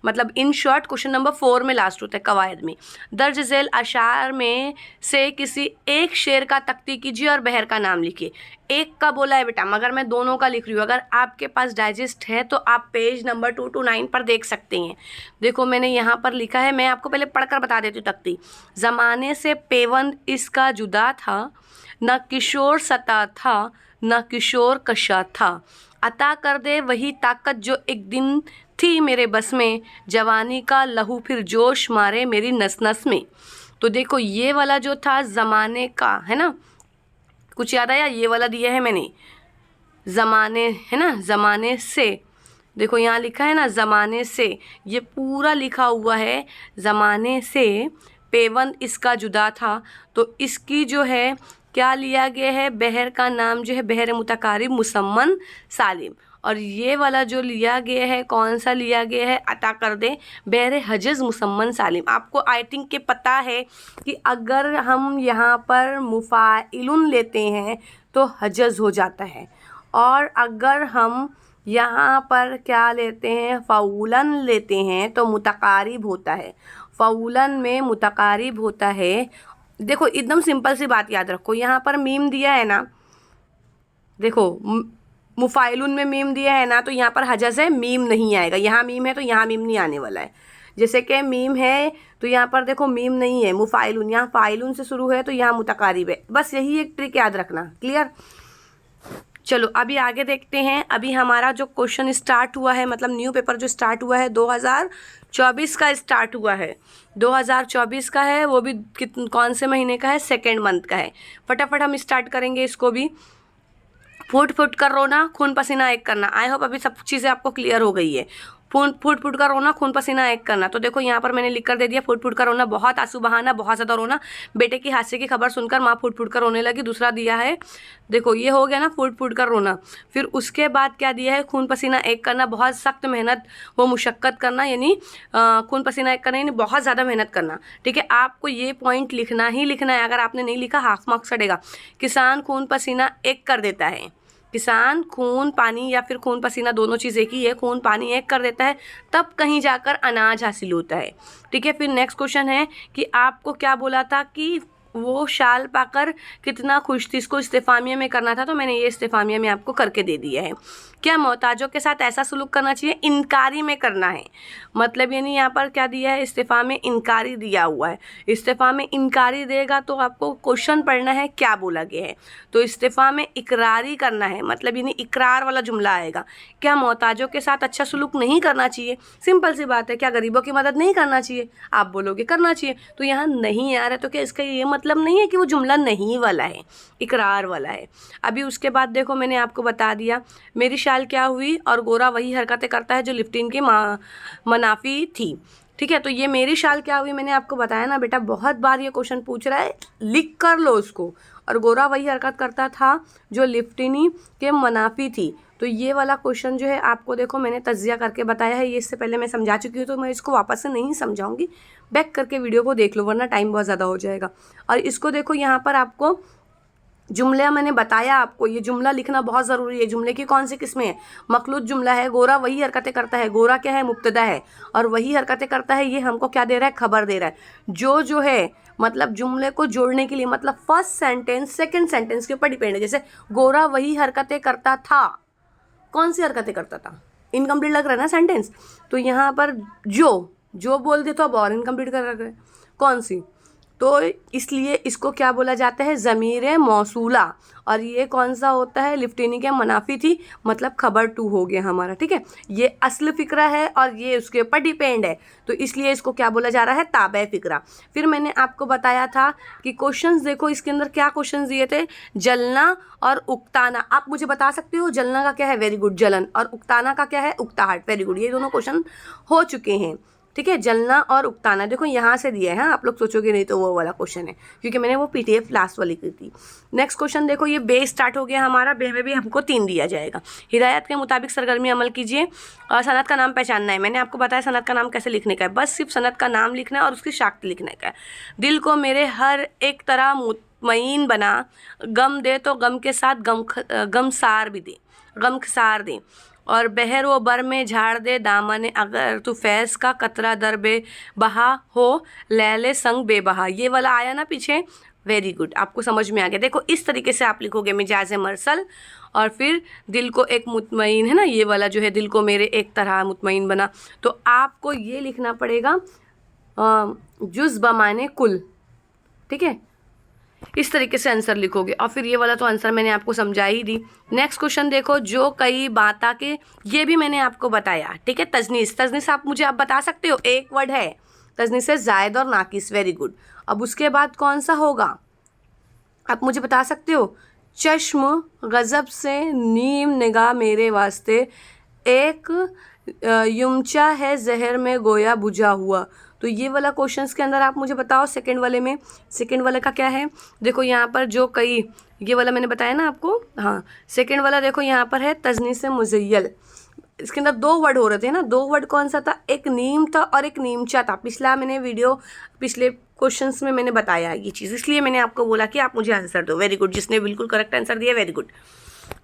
मतलब इन शॉर्ट क्वेश्चन नंबर 4 में लास्ट होता है कवायद में। दर्ज झेल अशार में से किसी एक शेर का तख्ती कीजिए और बहर का नाम लिखिए। एक का बोला है बेटा, मगर मैं दोनों का लिख रही हूँ। अगर आपके पास डाइजेस्ट है तो आप पेज नंबर 2 to 9 पर देख सकते हैं। देखो मैंने यहाँ पर लिखा है, मैं आपको पहले पढ़कर बता देती हूँ तख्ती। ज़माने से पेवंद इसका जुदा था, न किशोर सता था न किशोर कशा था, अता कर दे वही ताकत जो एक दिन थी मेरे बस में, जवानी का लहू फिर जोश मारे मेरी नस नस में। तो देखो ये वाला जो था ज़माने का, है ना, कुछ याद आया, ये वाला दिया है मैंने, ज़माने, है ना, ज़माने से, देखो यहाँ लिखा है ना ज़माने से, ये पूरा लिखा हुआ है ज़माने से, पेवंद इसका जुदा था। तो इसकी जो है क्या लिया गया है, बहर का नाम जो है बहर मुतकारिब मुसम्मन सालिम। और ये वाला जो लिया गया है, कौन सा लिया गया है, अता कर दे बहर हजज मुसम्मन सालिम। आपको आई थिंक के पता है कि अगर हम यहाँ पर मुफ़ाइलुन लेते हैं तो हजज हो जाता है, और अगर हम यहाँ पर क्या लेते हैं, फ़ौलन लेते हैं तो मुतकारिब होता है। फ़ौलन में मुतकारिब होता है। देखो एकदम सिंपल सी बात याद रखो, यहाँ पर मीम दिया है ना, देखो मुफ़ाइलुन में मीम दिया है ना, तो यहाँ पर हजा से मीम नहीं आएगा। यहाँ मीम है तो यहाँ मीम नहीं आने वाला है। जैसे कि मीम है तो यहाँ पर देखो मीम नहीं है, मुफ़ाइलुन, यहाँ फ़ाइलुन से शुरू है तो यहाँ मुतकारिब है। बस यही एक ट्रिक याद रखना। क्लियर? चलो अभी आगे देखते हैं। अभी हमारा जो क्वेश्चन स्टार्ट हुआ है, मतलब न्यू पेपर जो स्टार्ट हुआ है 2024 का स्टार्ट हुआ है, 2024 का है, वो भी कौन से महीने का है, सेकेंड मंथ का है। फटाफट हम स्टार्ट करेंगे इसको भी। फुट फुट कर रोना, खून पसीना एक करना। आई होप अभी सब चीज़ें आपको क्लियर हो गई है। फुट फुट कर रोना, खून पसीना एक करना। तो देखो यहाँ पर मैंने लिख कर दे दिया, फुट फुट कर रोना, बहुत आंसू बहाना, बहुत ज़्यादा रोना। बेटे की हादसे की खबर सुनकर माँ फुट फुट कर रोने लगी। दूसरा दिया है, देखो ये हो गया ना, फुट फुट कर रोना। फिर उसके बाद क्या दिया है, खून पसीना एक करना, बहुत सख्त मेहनत व मुशक्क़त करना, यानी खून पसीना एक करना यानी बहुत ज़्यादा मेहनत करना। ठीक है, आपको ये पॉइंट लिखना ही लिखना है। अगर आपने नहीं लिखा हाफ मार्क्स चढ़ेगा। किसान खून पसीना एक कर देता है। किसान खून पानी या फिर खून पसीना दोनों चीज़ एक ही है, खून पानी एक कर देता है, तब कहीं जाकर अनाज हासिल होता है। ठीक है, फिर नेक्स्ट क्वेश्चन है कि आपको क्या बोला था कि वो शाल पाकर कितना खुश थी। इसको इस्तेफामिया में करना था, तो मैंने ये इस्तेफामिया में आपको करके दे दिया है। क्या मोहताजों के साथ ऐसा सलूक करना चाहिए, इनकारी में करना है। मतलब यानी यहाँ पर क्या दिया है, इस्तीफ़ा में इनकारी दिया हुआ है। इस्तीफ़ा में इनकारी देगा तो आपको क्वेश्चन पढ़ना है क्या बोला गया है। तो इस्तीफ़ा में इकरारी करना है, मतलब यानी इकरार वाला जुमला आएगा। क्या मोहताजों के साथ अच्छा सलूक नहीं करना चाहिए, सिंपल सी बात है। क्या गरीबों की मदद नहीं करना चाहिए, आप बोलोगे करना चाहिए। तो यहाँ नहीं आ रहा है, तो क्या इसका ये मतलब नहीं है कि वो जुमला नहीं वाला है, इकरार वाला है। अभी उसके बाद देखो मैंने आपको बता दिया, मेरी शाल क्या हुई और गोरा वही हरकतें करता है जो लिफ्टिन की मनाफी थी। ठीक है, तो ये मेरी शाल क्या हुई मैंने आपको बताया ना बेटा, बहुत बार ये क्वेश्चन पूछ रहा है, लिख कर लो उसको। और गोरा वही हरकत करता था जो लिफ्टिनी के मनाफी थी। तो ये वाला क्वेश्चन जो है आपको देखो मैंने तज्जिया करके बताया है, ये इससे पहले मैं समझा चुकी हूँ, तो मैं इसको वापस से नहीं समझाऊंगी। बैक करके वीडियो को देख लो, वरना टाइम बहुत ज़्यादा हो जाएगा। और इसको देखो यहाँ पर आपको जुमला मैंने बताया आपको, ये जुमला लिखना बहुत ज़रूरी है। जुमले की कौन सी किस्में हैं, मखलूत जुमला है, गोरा वही हरकतें करता है। गोरा क्या है, मुब्तदा है, और वही हरकतें करता है ये हमको क्या दे रहा है, खबर दे रहा है। जो है मतलब जुमले को जोड़ने के लिए, मतलब फर्स्ट सेंटेंस सेकंड सेंटेंस के ऊपर डिपेंड है। जैसे गोरा वही हरकतें करता था, कौन सी हरकतें करता था, इनकम्प्लीट लग रहा है ना सेंटेंस। तो यहाँ पर जो बोल दे तो अब और इनकम्प्लीट कर रहा है, कौन सी, तो इसलिए इसको क्या बोला जाता है, ज़मीर मौसूला। और ये कौन सा होता है, लिफ्टिनी के मनाफी थी, मतलब खबर 2 हो गया हमारा। ठीक है, ये असल फ़िक्रा है और ये उसके ऊपर डिपेंड है, तो इसलिए इसको क्या बोला जा रहा है, ताबे फ़िक्रा। फिर मैंने आपको बताया था कि क्वेश्चंस देखो इसके अंदर क्या क्वेश्चंस दिए थे, जलना और उकताना। आप मुझे बता सकते हो जलना का क्या है, वेरी गुड, जलन, और उकताना का क्या है, उकताहट, वेरी गुड। ये दोनों क्वेश्चन हो चुके हैं। ठीक है, जलना और उकताना देखो यहाँ से दिया है। हाँ, आप लोग सोचोगे नहीं तो वो वाला क्वेश्चन है, क्योंकि मैंने वो पीटीएफ लास्ट वाली की थी। नेक्स्ट क्वेश्चन देखो, ये बे स्टार्ट हो गया हमारा, बे में भी हमको 3 दिया जाएगा। हिदायत के मुताबिक सरगर्मी अमल कीजिए और सनत का नाम पहचानना है। मैंने आपको बताया सनत का नाम कैसे लिखने का है, बस सिर्फ सनत का नाम लिखना है और उसकी शाख्त लिखने का है। दिल को मेरे हर एक तरह मुतमईन बना, गम दे तो गम के साथ गमसार भी दे, गमसार दे, और बहर व बर में झाड़ दे दामन, अगर तू फैज़ का कतरा दर बे बहा हो, लैले संग बेबहा। ये वाला आया ना पीछे, वेरी गुड, आपको समझ में आ गया। देखो इस तरीके से आप लिखोगे, मिजाज मरसल, और फिर दिल को एक मुतमईन है ना, ये वाला जो है, दिल को मेरे एक तरह मुतमईन बना। तो आपको ये लिखना पड़ेगा जुज़ बमाने कुल। ठीक है, इस तरीके से आंसर लिखोगे, और फिर ये वाला तो आंसर मैंने आपको समझा ही दी। नेक्स्ट क्वेश्चन देखो, जो कई बाता के, ये भी मैंने आपको बताया। ठीक है, तजनीस आप मुझे आप बता सकते हो, एक वर्ड है तजनीस से जायद और नाकिस, वेरी गुड। अब उसके बाद कौन सा होगा, आप मुझे बता सकते हो, चश्म गज़ब से नीम निगाह मेरे वास्ते, एक युमचा है जहर में गोया बुझा हुआ। तो ये वाला क्वेश्चंस के अंदर आप मुझे बताओ, सेकंड वाले में, सेकंड वाले का क्या है, देखो यहाँ पर जो कई, ये वाला मैंने बताया ना आपको। हाँ, सेकंड वाला देखो यहाँ पर है तजनीस मुज़य्यल। इसके अंदर 2 वर्ड हो रहे थे ना, 2 वर्ड कौन सा था, एक नीम था और एक नीमचा था। पिछले क्वेश्चंस में मैंने बताया ये चीज़, इसलिए मैंने आपको बोला कि आप मुझे आंसर दो। वेरी गुड, जिसने बिल्कुल करेक्ट आंसर दिया, वेरी गुड।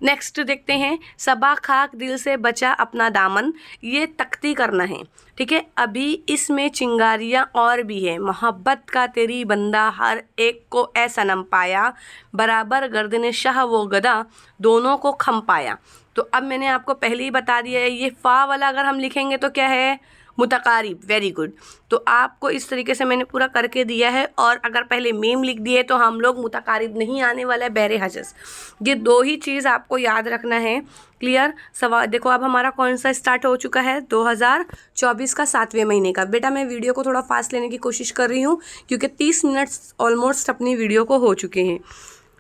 नेक्स्ट देखते हैं, सबा खाक दिल से बचा अपना दामन, ये तख्ती करना है, ठीक है। अभी इसमें चिंगारियाँ और भी है, मोहब्बत का तेरी बंदा हर एक को ए सनम पाया, बराबर गर्दन शाह वो गदा दोनों को खम पाया। तो अब मैंने आपको पहले ही बता दिया है, ये फ़ा वाला अगर हम लिखेंगे तो क्या है, मुतकारिब। Very good. तो आपको इस तरीके से मैंने पूरा करके दिया है, और अगर पहले मीम लिख दिए तो हम लोग मुतकारिब नहीं आने वाला है, बहरे हजस। ये दो ही चीज़ आपको याद रखना है। क्लियर। सवाल देखो, अब हमारा कौन सा स्टार्ट हो चुका है, 2024 का 7वें महीने का। बेटा मैं वीडियो को थोड़ा फास्ट लेने की कोशिश कर रही हूँ, क्योंकि 30 मिनट्स ऑलमोस्ट अपनी वीडियो को हो चुके हैं।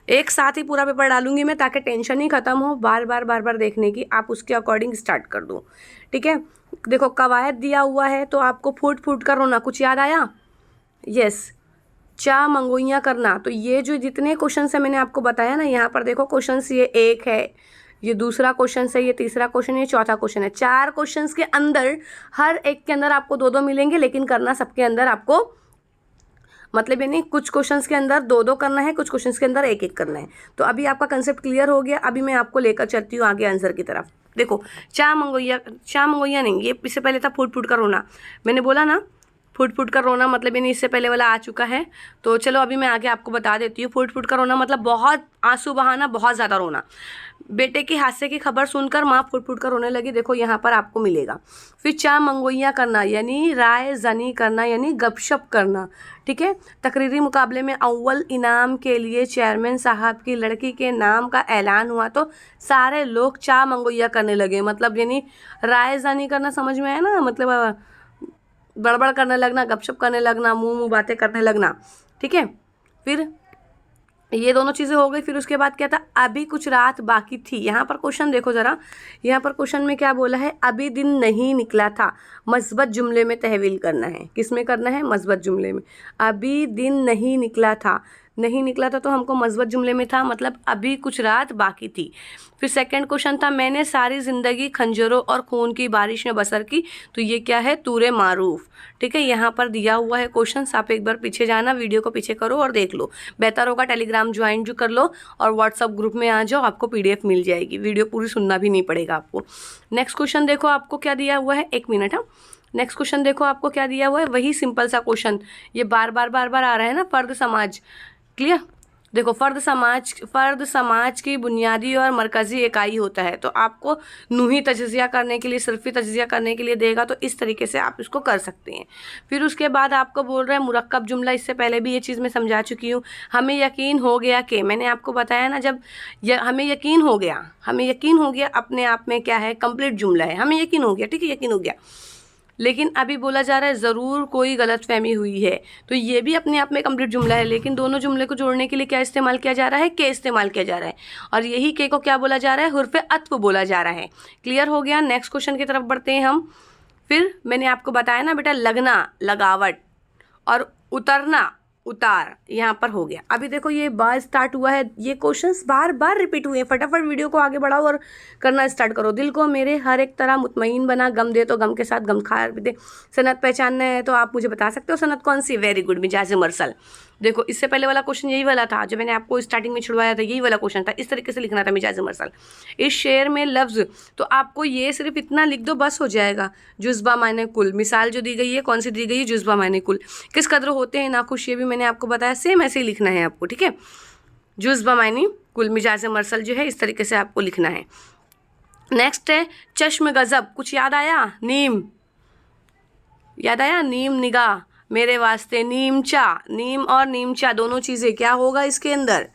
एक साथ ही पूरा पेपर डालूंगी मैं, ताकि टेंशन ही ख़त्म हो बार बार देखने की, आप उसके अकॉर्डिंग स्टार्ट कर दो, ठीक है। देखो कवायद दिया हुआ है, तो आपको फूट फूट कर रोना, कुछ याद आया? यस। चा मंगोइयाँ करना, तो ये जो जितने क्वेश्चन है मैंने आपको बताया ना, यहाँ पर देखो क्वेश्चन, ये एक है, ये दूसरा क्वेश्चन है, ये तीसरा क्वेश्चन है, ये चौथा क्वेश्चन है। 4 क्वेश्चन के अंदर हर एक के अंदर आपको 2-2 मिलेंगे, लेकिन करना सबके अंदर आपको, मतलब यानी कुछ क्वेश्चंस के अंदर 2-2 करना है, कुछ क्वेश्चंस के अंदर 1-1 करना है। तो अभी आपका कंसेप्ट क्लियर हो गया। अभी मैं आपको लेकर चलती हूँ आगे आंसर की तरफ। देखो चा मंगोइया नहीं, ये इससे पहले था फूट फूट कर रोना। मैंने बोला ना फूट फूट कर रोना, मतलब यानी इससे पहले वाला आ चुका है। तो चलो अभी मैं आगे आपको बता देती हूँ। फूट फूट कर रोना मतलब बहुत आंसू बहाना, बहुत ज़्यादा रोना। बेटे की हादसे की खबर सुनकर माँ फूट फूट कर रोने लगी, देखो यहाँ पर आपको मिलेगा। फिर चा मंगोइयाँ करना यानी राय जनी करना, यानी गपशप करना, ठीक है। तकरीरी मुकाबले में अव्वल इनाम के लिए चेयरमैन साहब की लड़की के नाम का ऐलान हुआ, तो सारे लोग चा मंगोइया करने लगे, मतलब यानी राय जनी करना, समझ में आया ना, मतलब बड़बड़ करने लगना, गपशप करने लगना, मुंह बातें करने लगना, ठीक है। फिर ये दोनों चीज़ें हो गई। फिर उसके बाद क्या था, अभी कुछ रात बाकी थी। यहाँ पर क्वेश्चन देखो ज़रा, यहाँ पर क्वेश्चन में क्या बोला है, अभी दिन नहीं निकला था, मस्बत जुमले में तहवील करना है। किस में करना है, मस्बत जुमले में। अभी दिन नहीं निकला था, नहीं निकला था तो हमको मस्बत जुमले में था, मतलब अभी कुछ रात बाकी थी। फिर सेकंड क्वेश्चन था, मैंने सारी ज़िंदगी खंजरों और खून की बारिश में बसर की, तो ये क्या है, तूरे मारूफ, ठीक है। यहाँ पर दिया हुआ है क्वेश्चन, आप एक बार पीछे जाना, वीडियो को पीछे करो और देख लो। बेहतर होगा टेलीग्राम ज्वाइन जो कर लो और व्हाट्सअप ग्रुप में आ जाओ, आपको PDF मिल जाएगी, वीडियो पूरी सुनना भी नहीं पड़ेगा आपको। नेक्स्ट क्वेश्चन देखो आपको क्या दिया हुआ है, 1 मिनट। हाँ, नेक्स्ट क्वेश्चन देखो आपको क्या दिया हुआ है, वही सिंपल सा क्वेश्चन, ये बार बार आ रहा है ना, फर्द समाज। क्लियर। देखो फर्द समाज की बुनियादी और मरकज़ी इकाई होता है, तो आपको नूही तजज़िया करने के लिए, सिर्फ़ी तजज़िया करने के लिए देगा, तो इस तरीके से आप इसको कर सकते हैं। फिर उसके बाद आपको बोल रहा है मुरक्कब जुमला, इससे पहले भी ये चीज़ मैं समझा चुकी हूँ। हमें यकीन हो गया कि, मैंने आपको बताया ना, जब हमें यकीन हो गया अपने आप में क्या है, कंप्लीट जुमला है, हमें यकीन हो गया, ठीक है, यकीन हो गया। लेकिन अभी बोला जा रहा है ज़रूर कोई गलतफहमी हुई है, तो ये भी अपने आप में कंप्लीट जुमला है, लेकिन दोनों जुमले को जोड़ने के लिए क्या इस्तेमाल किया जा रहा है, के इस्तेमाल किया जा रहा है, और यही के को क्या बोला जा रहा है, हुर्फ़े अत्फ़ बोला जा रहा है। क्लियर हो गया। नेक्स्ट क्वेश्चन की तरफ बढ़ते हैं हम। फिर मैंने आपको बताया ना बेटा, लगना लगावट, और उतरना उतार, यहाँ पर हो गया। अभी देखो ये बार स्टार्ट हुआ है, ये क्वेश्चंस बार रिपीट हुए हैं। फटाफट वीडियो को आगे बढ़ाओ और करना स्टार्ट करो। दिल को मेरे हर एक तरह मुतमईन बना, गम दे तो गम के साथ गम खा दे। सनत पहचानना है तो आप मुझे बता सकते हो, सनत कौन सी? वेरी गुड, मिजाज मरसल। देखो इससे पहले वाला क्वेश्चन यही वाला था जो मैंने आपको स्टार्टिंग में छुड़वाया था, यही वाला क्वेश्चन था, इस तरीके से लिखना था मिजाज मरसल। इस शेर में लफ्ज़, तो आपको ये सिर्फ इतना लिख दो बस हो जाएगा। जुज़्बा माने कुल, मिसाल जो दी गई है कौन सी दी गई है, जुज़्बा माने कुल। किस कदर होते हैं नाखुश, ये भी मैंने आपको बताया, सेम ऐसे ही लिखना है आपको, ठीक है। जुज़्बा माने कुल, मिजाज मरसल जो है इस तरीके से आपको लिखना है। नेक्स्ट है चश्म गज़ब, कुछ याद आया? नीम याद आया? नीम निगाह मेरे वास्ते, नीमचा, नीम और नीमचा दोनों चीज़ें, क्या होगा इसके अंदर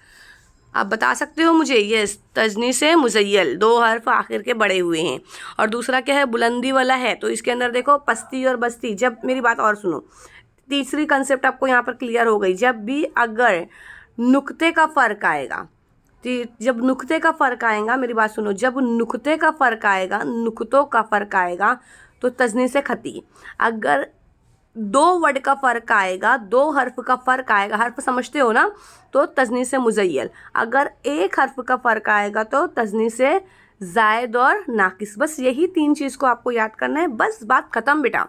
आप बता सकते हो मुझे? यस, तजनी से मुज़य्यल, 2 हर्फ आखिर के बड़े हुए हैं। और दूसरा क्या है, बुलंदी वाला है, तो इसके अंदर देखो पस्ती और बस्ती। जब मेरी बात और सुनो, तीसरी कंसेप्ट आपको यहाँ पर क्लियर हो गई। जब भी अगर नुक्ते का फ़र्क आएगा, जब नुक्ते का फ़र्क आएगा, मेरी बात सुनो, जब नुक्ते का फ़र्क आएगा, नुक्तों का फ़र्क आएगा, तो तजनी से खती। अगर 2 वर्ड का फ़र्क आएगा, 2 हर्फ का फ़र्क आएगा, हर्फ समझते हो ना, तो तजनी से मुज़य्यल। अगर 1 हर्फ का फ़र्क आएगा तो तजनी से ज़ायद और नाकिस। बस यही 3 चीज़ को आपको याद करना है, बस बात ख़त्म बेटा।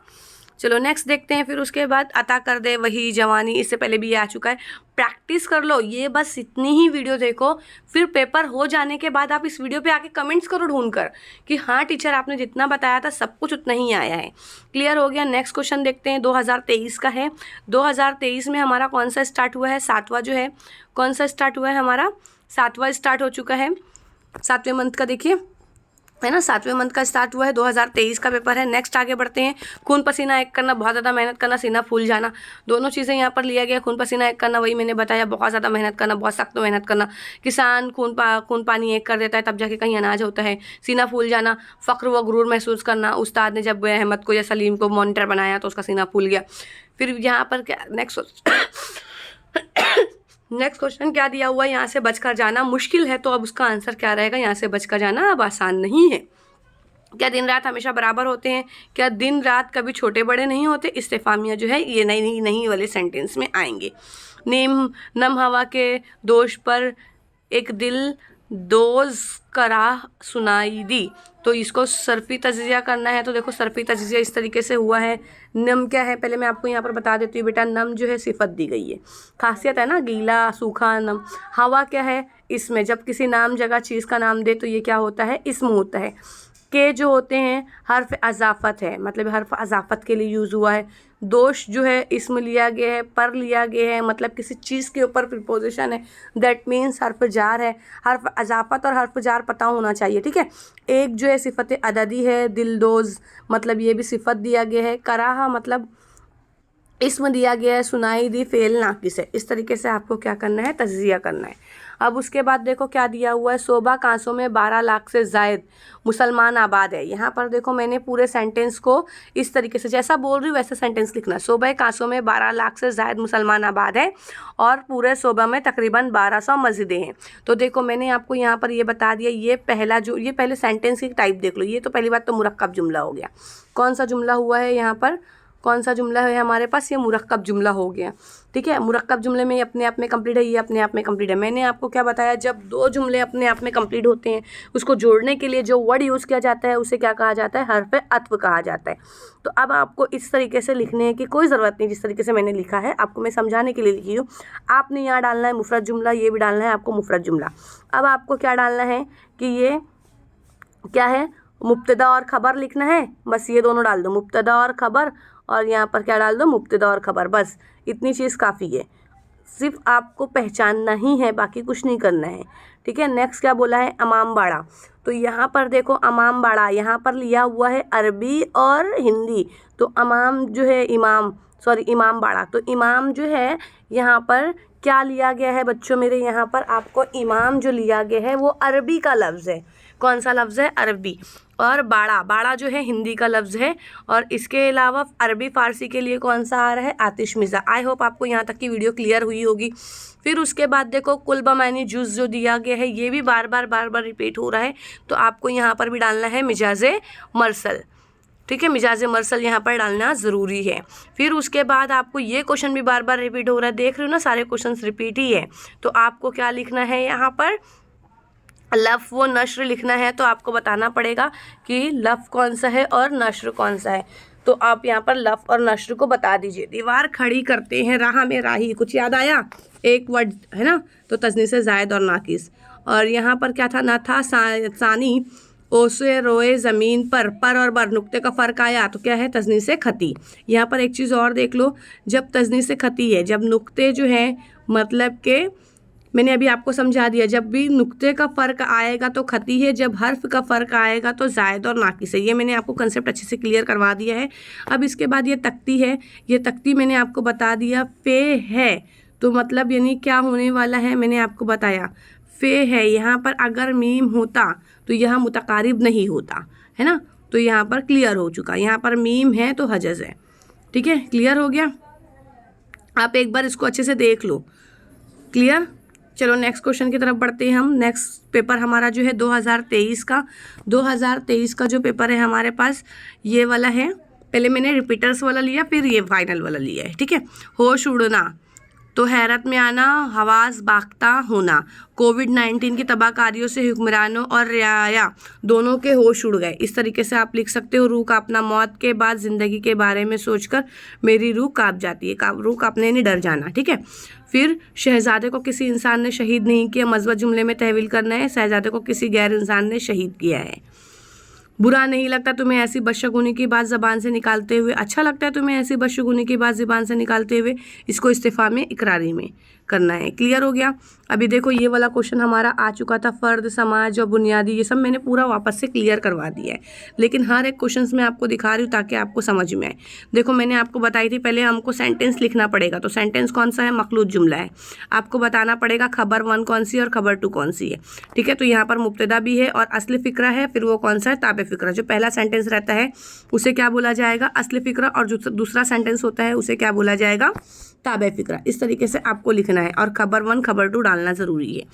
चलो नेक्स्ट देखते हैं। फिर उसके बाद अता कर दे वही जवानी, इससे पहले भी ये आ चुका है। प्रैक्टिस कर लो, ये बस इतनी ही वीडियो देखो, फिर पेपर हो जाने के बाद आप इस वीडियो पे आके कमेंट्स करो ढूंढ कर कि हाँ टीचर आपने जितना बताया था सब कुछ उतना ही आया है। क्लियर हो गया। नेक्स्ट क्वेश्चन देखते हैं, 2023 का है। 2023 में हमारा कौन सा स्टार्ट हुआ है? 7वां जो है, कौन सा स्टार्ट हुआ है हमारा? 7वां स्टार्ट हो चुका है। 7वें मंथ का देखिए, है ना, 7वें मंथ का स्टार्ट हुआ है। 2023 का पेपर है। नेक्स्ट आगे बढ़ते हैं। खून पसीना एक करना, बहुत ज़्यादा मेहनत करना, सीना फूल जाना, दोनों चीज़ें यहाँ पर लिया गया। खून पसीना एक करना वही मैंने बताया, बहुत ज़्यादा मेहनत करना, बहुत सख्त मेहनत करना। किसान खून पानी एक कर देता है तब जाके कहीं अनाज होता है। सीना फूल जाना, फ़ख्र व गुरूर महसूस करना, उस्ताद ने जब अहमद को या सलीम को मॉनिटर बनाया तो उसका सीना फूल गया। फिर यहाँ पर क्या नेक्स्ट क्वेश्चन क्या दिया हुआ है? यहाँ से बचकर जाना मुश्किल है, तो अब उसका आंसर क्या रहेगा? यहाँ से बचकर जाना अब आसान नहीं है। क्या दिन रात हमेशा बराबर होते हैं? क्या दिन रात कभी छोटे बड़े नहीं होते? इस्तेफामिया जो है ये नहीं वाले सेंटेंस में आएंगे। नम हवा के दोष पर एक दिल दोज कराह सुनाई दी, तो इसको सर्फी तजिया करना है। तो देखो सर्फी तजिया इस तरीके से हुआ है। नम क्या है पहले मैं आपको यहाँ पर बता देती हूँ बेटा। नम जो है सिफत दी गई है, खासियत है ना, गीला सूखा नम। हवा क्या है? इसमें जब किसी नाम जगह चीज़ का नाम दे तो ये क्या होता है? इसम होता है। के जो होते हैं हर्फ अज़ाफ़त है, मतलब हर्फ अज़ाफ़त के लिए यूज़ हुआ है। दोष जो है इसमें लिया गया है, पर लिया गया है, मतलब किसी चीज़ के ऊपर प्रीपोजिशन है, दैट मीन्स हर्फ जार है। हर्फ अज़ाफ़त और हर्फ जार पता होना चाहिए, ठीक है। एक जो है सिफत अददी है, दिलदोज़ मतलब ये भी सिफत दिया गया है। कराहा मतलब इसमें दिया गया है। सुनाई दी फेल नाकिस है। इस तरीके से आपको क्या करना है? तज्जिया करना है। अब उसके बाद देखो क्या दिया हुआ है। सोबा कांसों में 12 लाख से ज़ायद मुसलमान आबाद है। यहाँ पर देखो मैंने पूरे सेंटेंस को इस तरीके से जैसा बोल रही हूँ वैसे सेंटेंस लिखना। सोबा कांसों में 12 लाख से ज़ायद मुसलमान आबाद है और पूरे सोबा में तकरीबन 1200 मस्जिदें हैं। तो देखो मैंने आपको यहाँ पर ये बता दिया, ये पहले सेंटेंस की टाइप देख लो। ये तो पहली बात तो मुरक्कब जुमला हो गया। कौन सा जुमला हुआ है यहाँ पर? कौन सा जुमला है हमारे पास? ये मुरक्कब जुमला हो गया, ठीक है। मुरक्कब जुमले में ये अपने आप में कंप्लीट है, ये अपने आप में कंप्लीट है। मैंने आपको क्या बताया? जब दो जुमले अपने आप में कंप्लीट होते हैं उसको जोड़ने के लिए जो वर्ड यूज़ किया जाता है उसे क्या कहा जाता है? हर्फ अत्व कहा जाता है। तो अब आपको इस तरीके से लिखने की कोई ज़रूरत नहीं, जिस तरीके से मैंने लिखा है आपको मैं समझाने के लिए लिखी हूँ। आपने यहाँ डालना है मुफरद जुमला, ये भी डालना है आपको मुफरद जुमला। अब आपको क्या डालना है कि ये क्या है? मुब्तदा और ख़बर लिखना है। बस ये दोनों डाल दो, मुब्तदा और ख़बर, और यहाँ पर क्या डाल दो? मुब्तदा और ख़बर। बस इतनी चीज़ काफ़ी है, सिर्फ आपको पहचानना ही है, बाकी कुछ नहीं करना है, ठीक है। नेक्स्ट क्या बोला है? अमाम बाड़ा। तो यहाँ पर देखो अमाम बाड़ा यहाँ पर लिया हुआ है अरबी और हिंदी। तो अमाम जो है इमाम बाड़ा, तो इमाम जो है यहाँ पर क्या लिया गया है बच्चों मेरे? यहाँ पर आपको इमाम जो लिया गया है वो अरबी का लफ्ज़ है। कौन सा लफ्ज़ है? अरबी। और बाड़ा जो है हिंदी का लफ्ज़ है। और इसके अलावा अरबी फ़ारसी के लिए कौन सा आ रहा है? आतिश मिज़ा। आई होप आपको यहाँ तक की वीडियो क्लियर हुई होगी। फिर उसके बाद देखो कुल बमानी जुज़ जो दिया गया है ये भी बार बार रिपीट हो रहा है, तो आपको यहाँ पर भी डालना है मिजाज़े मरसल, ठीक है। मिजाज़े मरसल यहाँ पर डालना ज़रूरी है। फिर उसके बाद आपको ये क्वेश्चन भी बार बार रिपीट हो रहा है, देख रहे हो ना सारे क्वेश्चन रिपीट ही है। तो आपको क्या लिखना है यहाँ पर? लफ व नश्र लिखना है। तो आपको बताना पड़ेगा कि लफ कौन सा है और नश्र कौन सा है। तो आप यहाँ पर लफ और नश्र को बता दीजिए। दीवार खड़ी करते हैं राह में राही, कुछ याद आया? एक वर्ड है ना, तो तजनी से जायद और नाकिस। और यहाँ पर क्या था? ना था सानी ओसे रोए ज़मीन पर और बर नुक्ते का फ़र्क आया, तो क्या है? तजनी से खती। यहाँ पर एक चीज़ और देख लो, जब तजनी से खती है, जब नुक्ते जो हैं मतलब के मैंने अभी आपको समझा दिया, जब भी नुक्ते का फ़र्क आएगा तो खती है, जब हर्फ का फ़र्क आएगा तो ज़ायद और नाकिस है। ये मैंने आपको कंसेप्ट अच्छे से क्लियर करवा दिया है। अब इसके बाद ये तख्ती है, ये तख्ती मैंने आपको बता दिया। फ़े है तो मतलब यानी क्या होने वाला है? मैंने आपको बताया फ़े है। यहाँ पर अगर मीम होता तो यहाँ मुतकारिब नहीं होता, है ना। तो यहाँ पर क्लियर हो चुका, यहाँ पर मीम है तो हजज़ है, ठीक है। क्लियर हो गया? आप एक बार इसको अच्छे से देख लो। क्लियर? चलो नेक्स्ट क्वेश्चन की तरफ बढ़ते हैं हम। नेक्स्ट पेपर हमारा जो है 2023 का जो पेपर है हमारे पास ये वाला है। पहले मैंने रिपीटर्स वाला लिया, फिर ये फाइनल वाला लिया है, ठीक है। होश उड़ना, तो हैरत में आना, हवास बाख्ता होना। कोविड-19 की तबाहकारियों से हुक्मरानों और रियाया दोनों के होश उड़ गए। इस तरीके से आप लिख सकते हो, रूह कांपना, मौत के बाद ज़िंदगी के बारे में सोचकर मेरी रूह कांप जाती है। रूह कांपने यानी डर जाना, ठीक है। फिर शहजादे को किसी इंसान ने शहीद नहीं किया, मज़बूत जुमले में तहवील करना है। शहजादे को किसी गैर इंसान ने शहीद किया है। बुरा नहीं लगता तुम्हें ऐसी बदशगुनी की बात ज़बान से निकालते हुए, अच्छा लगता है तुम्हें ऐसी बदशगुनी की बात ज़बान से निकालते हुए। इसको इस्तीफ़ा में इकरारी में करना है। क्लियर हो गया। अभी देखो ये वाला क्वेश्चन हमारा आ चुका था, फ़र्द, समाज और बुनियादी, ये सब मैंने पूरा वापस से क्लियर करवा दिया है, लेकिन हर एक क्वेश्चन मैं आपको दिखा रही हूँ ताकि आपको समझ में आए। देखो मैंने आपको बताई थी पहले हमको सेंटेंस लिखना पड़ेगा, तो सेंटेंस कौन सा है, मखलूत जुमला है। आपको बताना पड़ेगा खबर 1 कौन सी है और खबर 2 कौन सी है, ठीक है। तो यहाँ पर मुब्तदा भी है और असली फ़िक्रा है, फिर वो कौन सा है, ताबे फ़िक्रा। जो पहला सेंटेंस रहता है उसे क्या बोला जाएगा, असली फ़िक्रा, और जो दूसरा सेंटेंस होता है उसे क्या बोला जाएगा, ताबे फ़िक्रा। इस तरीके से आपको लिखना है और खबर 1 खबर 2 डालना ज़रूरी है।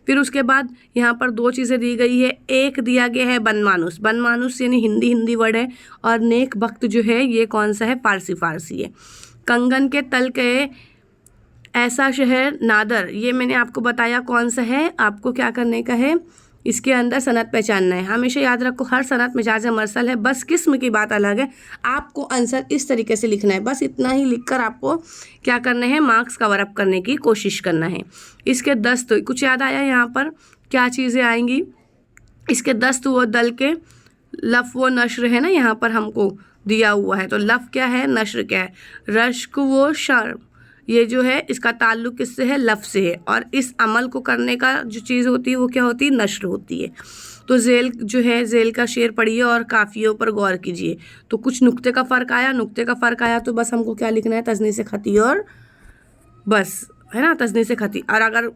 फिर उसके बाद यहाँ पर 2 चीज़ें दी गई है। एक दिया गया है बनमानुस, बनमानुस यानी हिंदी वर्ड है, और नेक वक्त जो है ये कौन सा है, फारसी है। कंगन के तल के ऐसा शहर नादर, ये मैंने आपको बताया कौन सा है, आपको क्या करने का है, इसके अंदर सनत पहचानना है। हमेशा याद रखो हर सनत मिजाज मरसल है, बस किस्म की बात अलग है। आपको आंसर इस तरीके से लिखना है, बस इतना ही लिखकर आपको क्या करना है, मार्क्स कवर अप करने की कोशिश करना है। इसके दस्त, कुछ याद आया यहाँ पर क्या चीज़ें आएंगी, इसके दस्त व दल के, लफ व नश्र है ना, यहाँ पर हमको दिया हुआ है। तो लफ क्या है, नश्र क्या है, रश्क व शर्म, ये जो है इसका ताल्लुक किससे है, लफ से है, और इस अमल को करने का जो चीज़ होती है वो क्या होती है, नश्र होती है। तो ज़ेल जो है, ज़ेल का शेर पढ़िए और काफ़ियों पर गौर कीजिए। तो कुछ नुक्ते का फ़र्क आया, तो बस हमको क्या लिखना है, तजनी से खती, और बस है ना, तजनी से खती। और अगर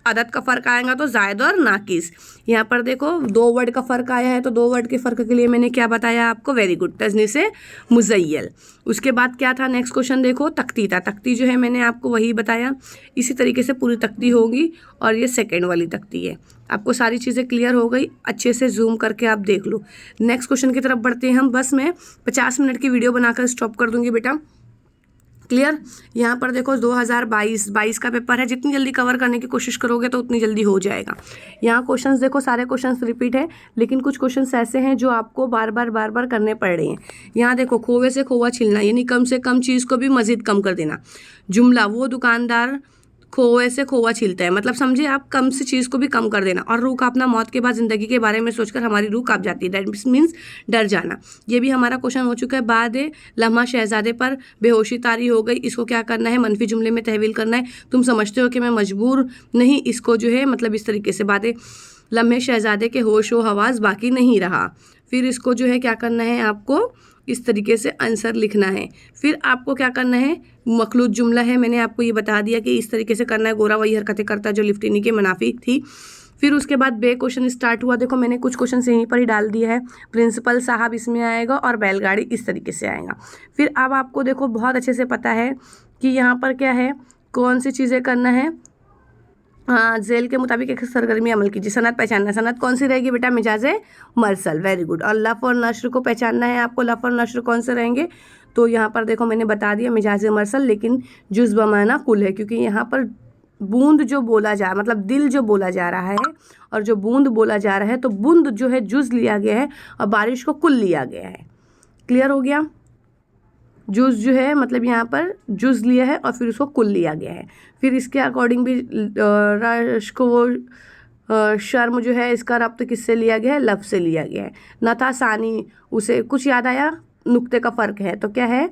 अदद का फ़र्क आएगा तो जायद और नाकिस। यहाँ पर देखो 2 वर्ड का फ़र्क आया है, तो 2 वर्ड के फ़र्क के लिए मैंने क्या बताया आपको, वेरी गुड, तजनी से मुज़य्यल। उसके बाद क्या था, नेक्स्ट क्वेश्चन देखो, तख्ती था। तख्ती जो है मैंने आपको वही बताया, इसी तरीके से पूरी तख्ती होगी, और ये सेकेंड वाली तख्ती है। आपको सारी चीज़ें क्लियर हो गई, अच्छे से जूम करके आप देख लो। नेक्स्ट क्वेश्चन की तरफ बढ़ते हैं हम। बस मैं 50 मिनट की वीडियो बनाकर स्टॉप कर दूँगी बेटा। क्लियर। यहाँ पर देखो 2022 का पेपर है, जितनी जल्दी कवर करने की कोशिश करोगे तो उतनी जल्दी हो जाएगा। यहाँ क्वेश्चंस देखो, सारे क्वेश्चंस रिपीट है, लेकिन कुछ क्वेश्चंस ऐसे हैं जो आपको बार बार करने पड़ रहे हैं। यहाँ देखो, खोवे से खोवा छिलना यानी कम से कम चीज़ को भी मज़ीद कम कर देना। जुमला, वो दुकानदार खोए से खोवा छीलता है, मतलब समझे आप, कम से चीज़ को भी कम कर देना। और रूह कांपना, मौत के बाद ज़िंदगी के बारे में सोचकर हमारी रूह कांप जाती है, दैट मीन्स डर जाना। ये भी हमारा क्वेश्चन हो चुका है। बाद लम्हा शहजादे पर बेहोशी तारी हो गई, इसको क्या करना है, मनफी जुमले में तहवील करना है। तुम समझते हो कि मैं मजबूर नहीं, इसको जो है मतलब इस तरीके से, बाद लम्हे शहजादे के होश व हवास बाकी नहीं रहा। फिर इसको जो है क्या करना है, आपको इस तरीके से आंसर लिखना है। फिर आपको क्या करना है, मखलूत जुमला है, मैंने आपको ये बता दिया कि इस तरीके से करना है। गोरा वही हरकतें करता जो लिफ्टिनी के मुनाफी थी। फिर उसके बाद बे क्वेश्चन स्टार्ट हुआ। देखो मैंने कुछ क्वेश्चन यहीं पर ही डाल दिया है। प्रिंसिपल साहब इसमें आएगा और बैलगाड़ी इस तरीके से आएगा। फिर अब आपको देखो बहुत अच्छे से पता है कि यहाँ पर क्या है, कौन सी चीज़ें करना है। हाँ, जेल के मुताबिक एक सरगर्मी अमल कीजिए। सनत पहचानना, सनत कौन सी रहेगी बेटा, मिजाजे मरसल, वेरी गुड। और लफ और नश्र को पहचानना है आपको, लफ और नश्र कौन से रहेंगे, तो यहाँ पर देखो मैंने बता दिया मिजाजे मरसल, लेकिन जुज़ बमाना कुल है, क्योंकि यहाँ पर बूंद जो बोला जा, मतलब दिल जो बोला जा रहा है और जो बूंद बोला जा रहा है, तो बूंद जो है जुज़ लिया गया है और बारिश को कुल लिया गया है। क्लियर हो गया। जुज़ जो है मतलब यहाँ पर जुज़ लिया है और फिर उसको कुल लिया गया है। फिर इसके अकॉर्डिंग भी रश्क वो शर्म जो है, इसका रब्त किससे लिया गया है, लफ्ज़ से लिया गया है। नथा सानी, उसे कुछ याद आया, नुक्ते का फ़र्क है, तो क्या है,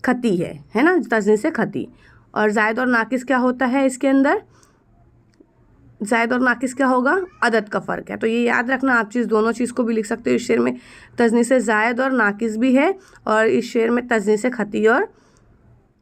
खती है ना, तजनी से खती। और जायद और नाकिस क्या होता है इसके अंदर, जायद और नाकिस क्या होगा, अदद का फ़र्क है। तो ये याद रखना, आप दोनों चीज़ को भी लिख सकते हो। इस शेर में तजनी से जायद और नाकिस भी है, और इस शेर में तजनी से खती और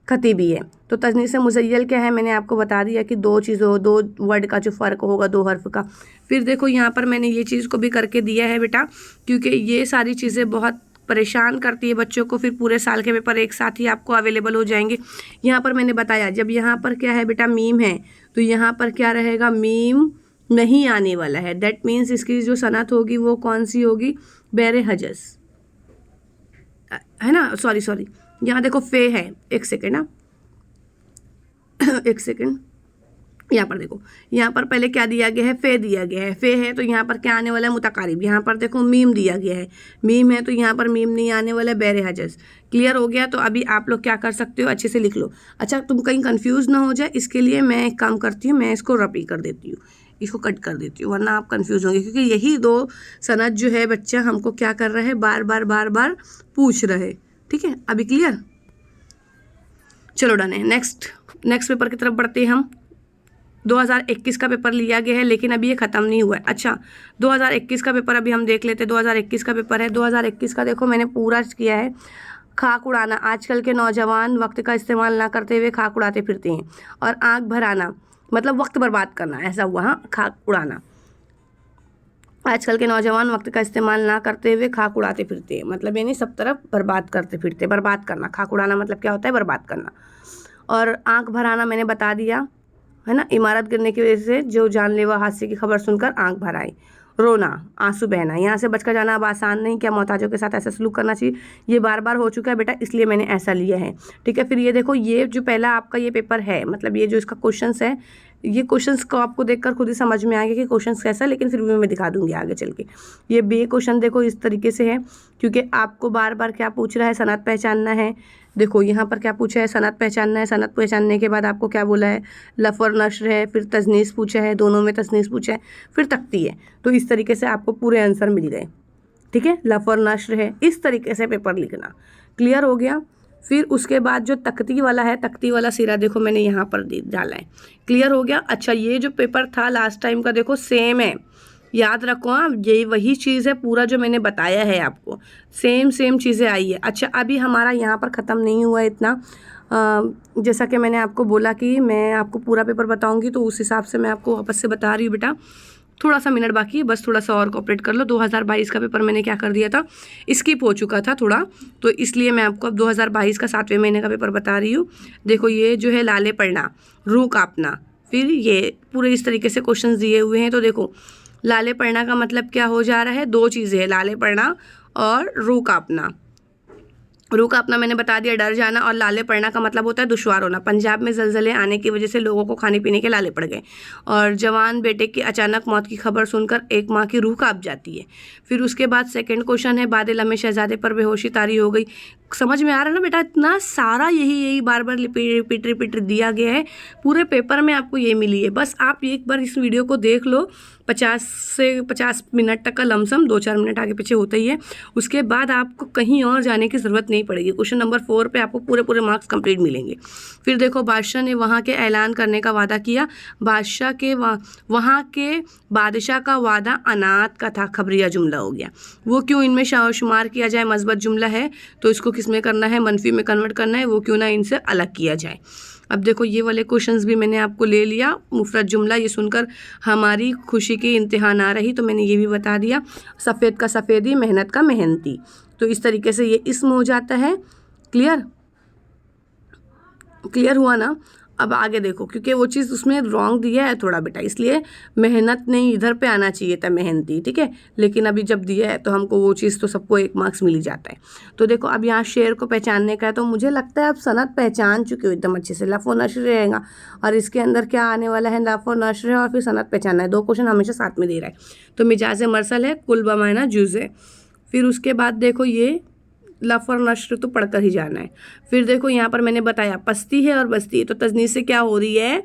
खती भी है। तो तजनी से मुज़य्यल क्या है, मैंने आपको बता दिया कि 2 चीज़ों, 2 वर्ड का जो फ़र्क होगा, 2 हर्फ का। फिर देखो यहाँ पर मैंने ये चीज़ को भी करके दिया है बेटा, क्योंकि ये सारी चीज़ें बहुत परेशान करती है बच्चों को। फिर पूरे साल के पेपर एक साथ ही आपको अवेलेबल हो जाएंगे। यहाँ पर मैंने बताया, जब यहाँ पर क्या है बेटा, मीम है, तो यहाँ पर क्या रहेगा, मीम नहीं आने वाला है। दैट मीन्स इसकी जो सनत होगी वो कौन सी होगी, बेरे हजस, है ना, सॉरी यहाँ देखो फे है, एक सेकेंड ना, एक सेकेंड, यहाँ पर देखो, यहाँ पर पहले क्या दिया गया है, फे दिया गया है, फे है तो यहाँ पर क्या आने वाला है, मुतकारिब। यहाँ पर देखो मीम दिया गया है, मीम है तो यहाँ पर मीम नहीं आने वाला है, बेरे हजस। क्लियर हो गया। तो अभी आप लोग क्या कर सकते हो, अच्छे से लिख लो। अच्छा, तुम कहीं कंफ्यूज ना हो जाए इसके लिए मैं एक काम करती हूँ, मैं इसको रपी कर देती हूँ, इसको कट कर देती हूँ, वरना आप कंफ्यूज होंगे, क्योंकि यही दो सनद जो है बच्चा हमको क्या कर रहा है, बार बार पूछ रहे। ठीक है, अभी क्लियर। चलो डन है। नेक्स्ट पेपर की तरफ बढ़ते हैं हम। 2021 का पेपर लिया गया है, लेकिन अभी ये ख़त्म नहीं हुआ है। अच्छा, 2021 का पेपर अभी हम देख लेते हैं। 2021 का पेपर है। 2021 का देखो मैंने पूरा किया है। खाक उड़ाना, आजकल के नौजवान वक्त का इस्तेमाल ना करते हुए खाक उड़ाते फिरते हैं। और आँख भर आना मतलब वक्त बर्बाद करना, ऐसा हुआ। हाँ, खाक उड़ाना, आजकल के नौजवान वक्त का इस्तेमाल ना करते हुए खाक उड़ाते फिरते हैं, मतलब यानी सब तरफ बर्बाद करते फिरते, बर्बाद करना। खाक उड़ाना मतलब क्या होता है, बर्बाद करना। और आँख भर आना मैंने बता दिया है ना, इमारत गिरने की वजह से जो जानलेवा हादसे की खबर सुनकर आंख भर आई। रोना, आंसू बहना, यहाँ से बचकर जाना अब आसान नहीं। क्या मोहताजों के साथ ऐसा सलूक करना चाहिए, ये बार बार हो चुका है बेटा, इसलिए मैंने ऐसा लिया है। ठीक है, फिर ये देखो, ये जो पहला आपका ये पेपर है, मतलब ये जो इसका क्वेश्चंस है, ये क्वेश्चंस को आपको देखकर खुद ही समझ में आ गया कि क्वेश्चंस कैसा है, लेकिन फिर भी मैं दिखा दूंगी आगे चल के। ये बे क्वेश्चन देखो इस तरीके से है, क्योंकि आपको बार बार क्या पूछ रहा है, सनद पहचानना है। देखो यहाँ पर क्या पूछा है, सनद पहचानना है। सनद पहचानने के बाद आपको क्या बोला है, लफ़ और नश्र है, फिर तजनीस पूछा है, दोनों में तजनीस पूछा है, फिर तख्ती है। तो इस तरीके से आपको पूरे आंसर मिल गए। ठीक है, लफ़ और नश्र है, इस तरीके से पेपर लिखना। क्लियर हो गया। फिर उसके बाद जो तख्ती वाला है, तख्ती वाला सिरा देखो मैंने यहाँ पर डाला है। क्लियर हो गया। अच्छा, ये जो पेपर था लास्ट टाइम का देखो सेम है, याद रखो। हाँ, यही वही चीज़ है, पूरा जो मैंने बताया है आपको सेम चीज़ें आई है। अच्छा, अभी हमारा यहाँ पर ख़त्म नहीं हुआ इतना। जैसा कि मैंने आपको बोला कि मैं आपको पूरा पेपर बताऊँगी, तो उस हिसाब से मैं आपको वापस से बता रही हूँ बेटा। थोड़ा सा मिनट बाकी है, बस थोड़ा सा और कोऑपरेट कर लो। 2022 का पेपर मैंने क्या कर दिया था, स्किप हो चुका था थोड़ा, तो इसलिए मैं आपको अब 2022 का 7वें महीने का पेपर बता रही हूँ। देखो ये जो है लाले पड़ना, रूह कांपना, फिर ये पूरे इस तरीके से क्वेश्चंस दिए हुए हैं। तो देखो लाले पड़ना का मतलब क्या हो जा रहा है, दो चीज़ें हैं, लाले पड़ना और रूह कांपना। रूह कांपना मैंने बता दिया, डर जाना, और लाले पड़ना का मतलब होता है दुश्वार होना। पंजाब में ज़लज़ले आने की वजह से लोगों को खाने पीने के लाले पड़ गए, और जवान बेटे की अचानक मौत की खबर सुनकर एक माँ की रूह कांप जाती है। फिर उसके बाद सेकंड क्वेश्चन है, बादल में शहजादे पर बेहोशी तारी हो गई। समझ में आ रहा है ना बेटा, इतना सारा यही बार बार रिपीट दिया गया है, पूरे पेपर में आपको ये मिली है। बस आप एक बार इस वीडियो को देख लो, 50 से 50 मिनट तक का लमसम, 2-4 मिनट आगे पीछे होता ही है। उसके बाद आपको कहीं और जाने की ज़रूरत नहीं पड़ेगी। क्वेश्चन नंबर 4 पे आपको पूरे मार्क्स कंप्लीट मिलेंगे। फिर देखो, बादशाह ने वहाँ के ऐलान करने का वादा किया। बादशाह के वहाँ के बादशाह का वादा अनात का था, खबरिया जुमला हो गया। वो क्यों इनमें शुमार किया जाए, मस्बत जुमला है, तो इसको किस में करना है, मनफी में कन्वर्ट करना है। वो क्यों ना इनसे अलग किया जाए। अब देखो ये वाले क्वेश्चंस भी मैंने आपको ले लिया। मुफरत जुमला, ये सुनकर हमारी खुशी की इंतहा ना रही, तो मैंने ये भी बता दिया। सफ़ेद का सफ़ेदी, मेहनत का मेहनती, तो इस तरीके से ये इसम हो जाता है। क्लियर हुआ ना। अब आगे देखो, क्योंकि वो चीज़ उसमें रॉन्ग दिया है थोड़ा बेटा, इसलिए मेहनत नहीं इधर पे आना चाहिए था, मेहनती। ठीक है, लेकिन अभी जब दिया है तो हमको वो चीज़ तो सबको 1 मार्क्स मिल ही जाता है। तो देखो अब यहाँ शेर को पहचानने का है, तो मुझे लगता है आप सनद पहचान चुके हो एकदम अच्छे से। लफ़ व नश्र रहेगा, और इसके अंदर क्या आने वाला है, लफ़ व नश्र है, और फिर सनद पहचानना है। 2 क्वेश्चन हमेशा साथ में दे रहा है। तो मिजाज मरसल है, कुल बमाना जुज़ है। फिर उसके बाद देखो ये लफ़ और नश्र तो पढ़कर ही जाना है। फिर देखो यहाँ पर मैंने बताया पस्ती है और बस्ती है, तो तजनीस से क्या हो रही है,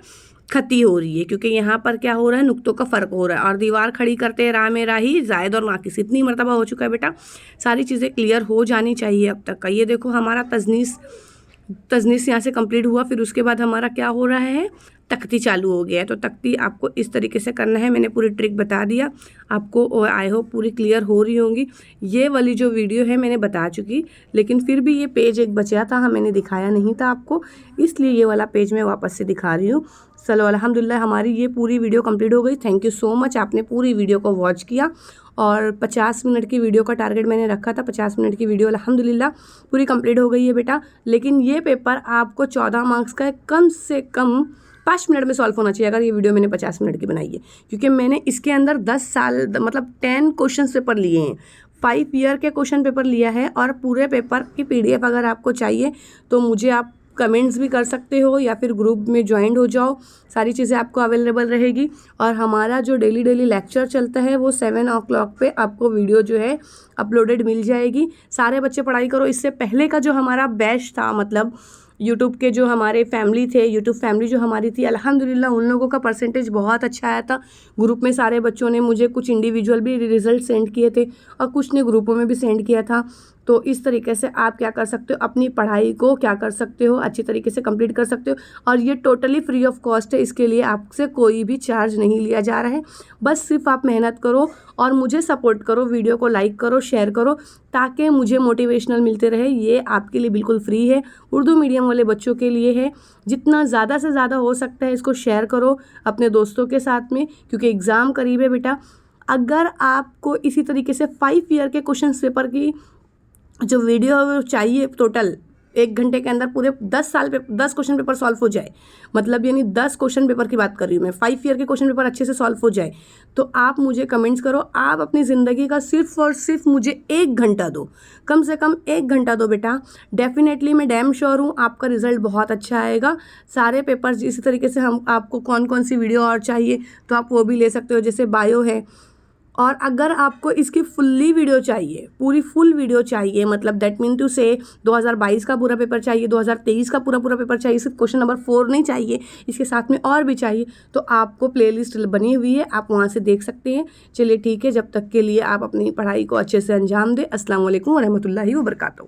खती हो रही है, क्योंकि यहाँ पर क्या हो रहा है, नुक्तों का फ़र्क हो रहा है। और दीवार खड़ी करते राह में राही, जायद और नाकिस, इतनी मरतबा हो चुका है बेटा, सारी चीज़ें क्लियर हो जानी चाहिए अब तक का। ये देखो हमारा तजनीस यहाँ से कंप्लीट हुआ। फिर उसके बाद हमारा क्या हो रहा है, तख्ती चालू हो गया है। तो तख्ती आपको इस तरीके से करना है, मैंने पूरी ट्रिक बता दिया आपको, और आई होप पूरी क्लियर हो रही होंगी। ये वाली जो वीडियो है मैंने बता चुकी, लेकिन फिर भी ये पेज एक बचा था, हाँ मैंने दिखाया नहीं था आपको, इसलिए ये वाला पेज मैं वापस से दिखा रही हूँ। चलो अल्हम्दुलिल्लाह हमारी ये पूरी वीडियो कंप्लीट हो गई। थैंक यू सो मच, आपने पूरी वीडियो को वॉच किया। और 50 मिनट की वीडियो का टारगेट मैंने रखा था, 50 मिनट की वीडियो अल्हम्दुलिल्लाह पूरी कंप्लीट हो गई है बेटा। लेकिन ये पेपर आपको 14 मार्क्स का कम से कम 5 मिनट में सॉल्व होना चाहिए, अगर ये वीडियो मैंने 50 मिनट की बनाई है, क्योंकि मैंने इसके अंदर 10 साल मतलब 10 क्वेश्चन पेपर लिए हैं, 5 ईयर के क्वेश्चन पेपर लिया है। और पूरे पेपर की PDF अगर आपको चाहिए तो मुझे आप कमेंट्स भी कर सकते हो या फिर ग्रुप में ज्वाइन हो जाओ, सारी चीज़ें आपको अवेलेबल रहेगी। और हमारा जो डेली लेक्चर चलता है वो 7 o'clock पे आपको वीडियो जो है अपलोडेड मिल जाएगी। सारे बच्चे पढ़ाई करो। इससे पहले का जो हमारा बैच था, मतलब यूट्यूब के जो हमारे फैमिली थे, यूट्यूब फैमिली जो हमारी थी, अल्हम्दुलिल्लाह उन लोगों का परसेंटेज बहुत अच्छा आया था। ग्रुप में सारे बच्चों ने मुझे कुछ इंडिविजुअल भी रिजल्ट सेंड किए थे और कुछ ने ग्रुपों में भी सेंड किया था। तो इस तरीके से आप क्या कर सकते हो, अपनी पढ़ाई को क्या कर सकते हो, अच्छी तरीके से कंप्लीट कर सकते हो। और ये टोटली फ्री ऑफ कॉस्ट है, इसके लिए आपसे कोई भी चार्ज नहीं लिया जा रहा है। बस सिर्फ आप मेहनत करो और मुझे सपोर्ट करो, वीडियो को लाइक करो, शेयर करो, ताकि मुझे मोटिवेशनल मिलते रहे। ये आपके लिए बिल्कुल फ्री है, उर्दू मीडियम वाले बच्चों के लिए है। जितना ज़्यादा से ज़्यादा हो सकता है इसको शेयर करो अपने दोस्तों के साथ में, क्योंकि एग्ज़ाम करीब है बेटा। अगर आपको इसी तरीके से 5 ईयर के क्वेश्चन पेपर की जो वीडियो चाहिए, टोटल 1 घंटे के अंदर पूरे 10 क्वेश्चन पेपर सॉल्व हो जाए, मतलब यानी 10 क्वेश्चन पेपर की बात कर रही हूँ मैं, 5 ईयर के क्वेश्चन पेपर अच्छे से सॉल्व हो जाए, तो आप मुझे कमेंट्स करो। आप अपनी ज़िंदगी का सिर्फ और सिर्फ मुझे 1 घंटा दो, कम से कम 1 घंटा दो बेटा। डेफिनेटली मैं डैम श्योर हूँ आपका रिजल्ट बहुत अच्छा आएगा। सारे पेपर्स इसी तरीके से हम आपको कौन कौन सी वीडियो और चाहिए तो आप वो भी ले सकते हो, जैसे बायो है। और अगर आपको इसकी फुल्ली वीडियो चाहिए, पूरी फुल वीडियो चाहिए, मतलब दैट मीन टू से 2022 का पूरा पेपर चाहिए, 2023 का पूरा पेपर चाहिए, सिर्फ क्वेश्चन नंबर 4 नहीं चाहिए, इसके साथ में और भी चाहिए, तो आपको प्लेलिस्ट बनी हुई है, आप वहाँ से देख सकते हैं। चलिए ठीक है, जब तक के लिए आप अपनी पढ़ाई को अच्छे से अंजाम दें। अस्सलाम वालेकुम व रहमतुल्लाहि व बरकातहू।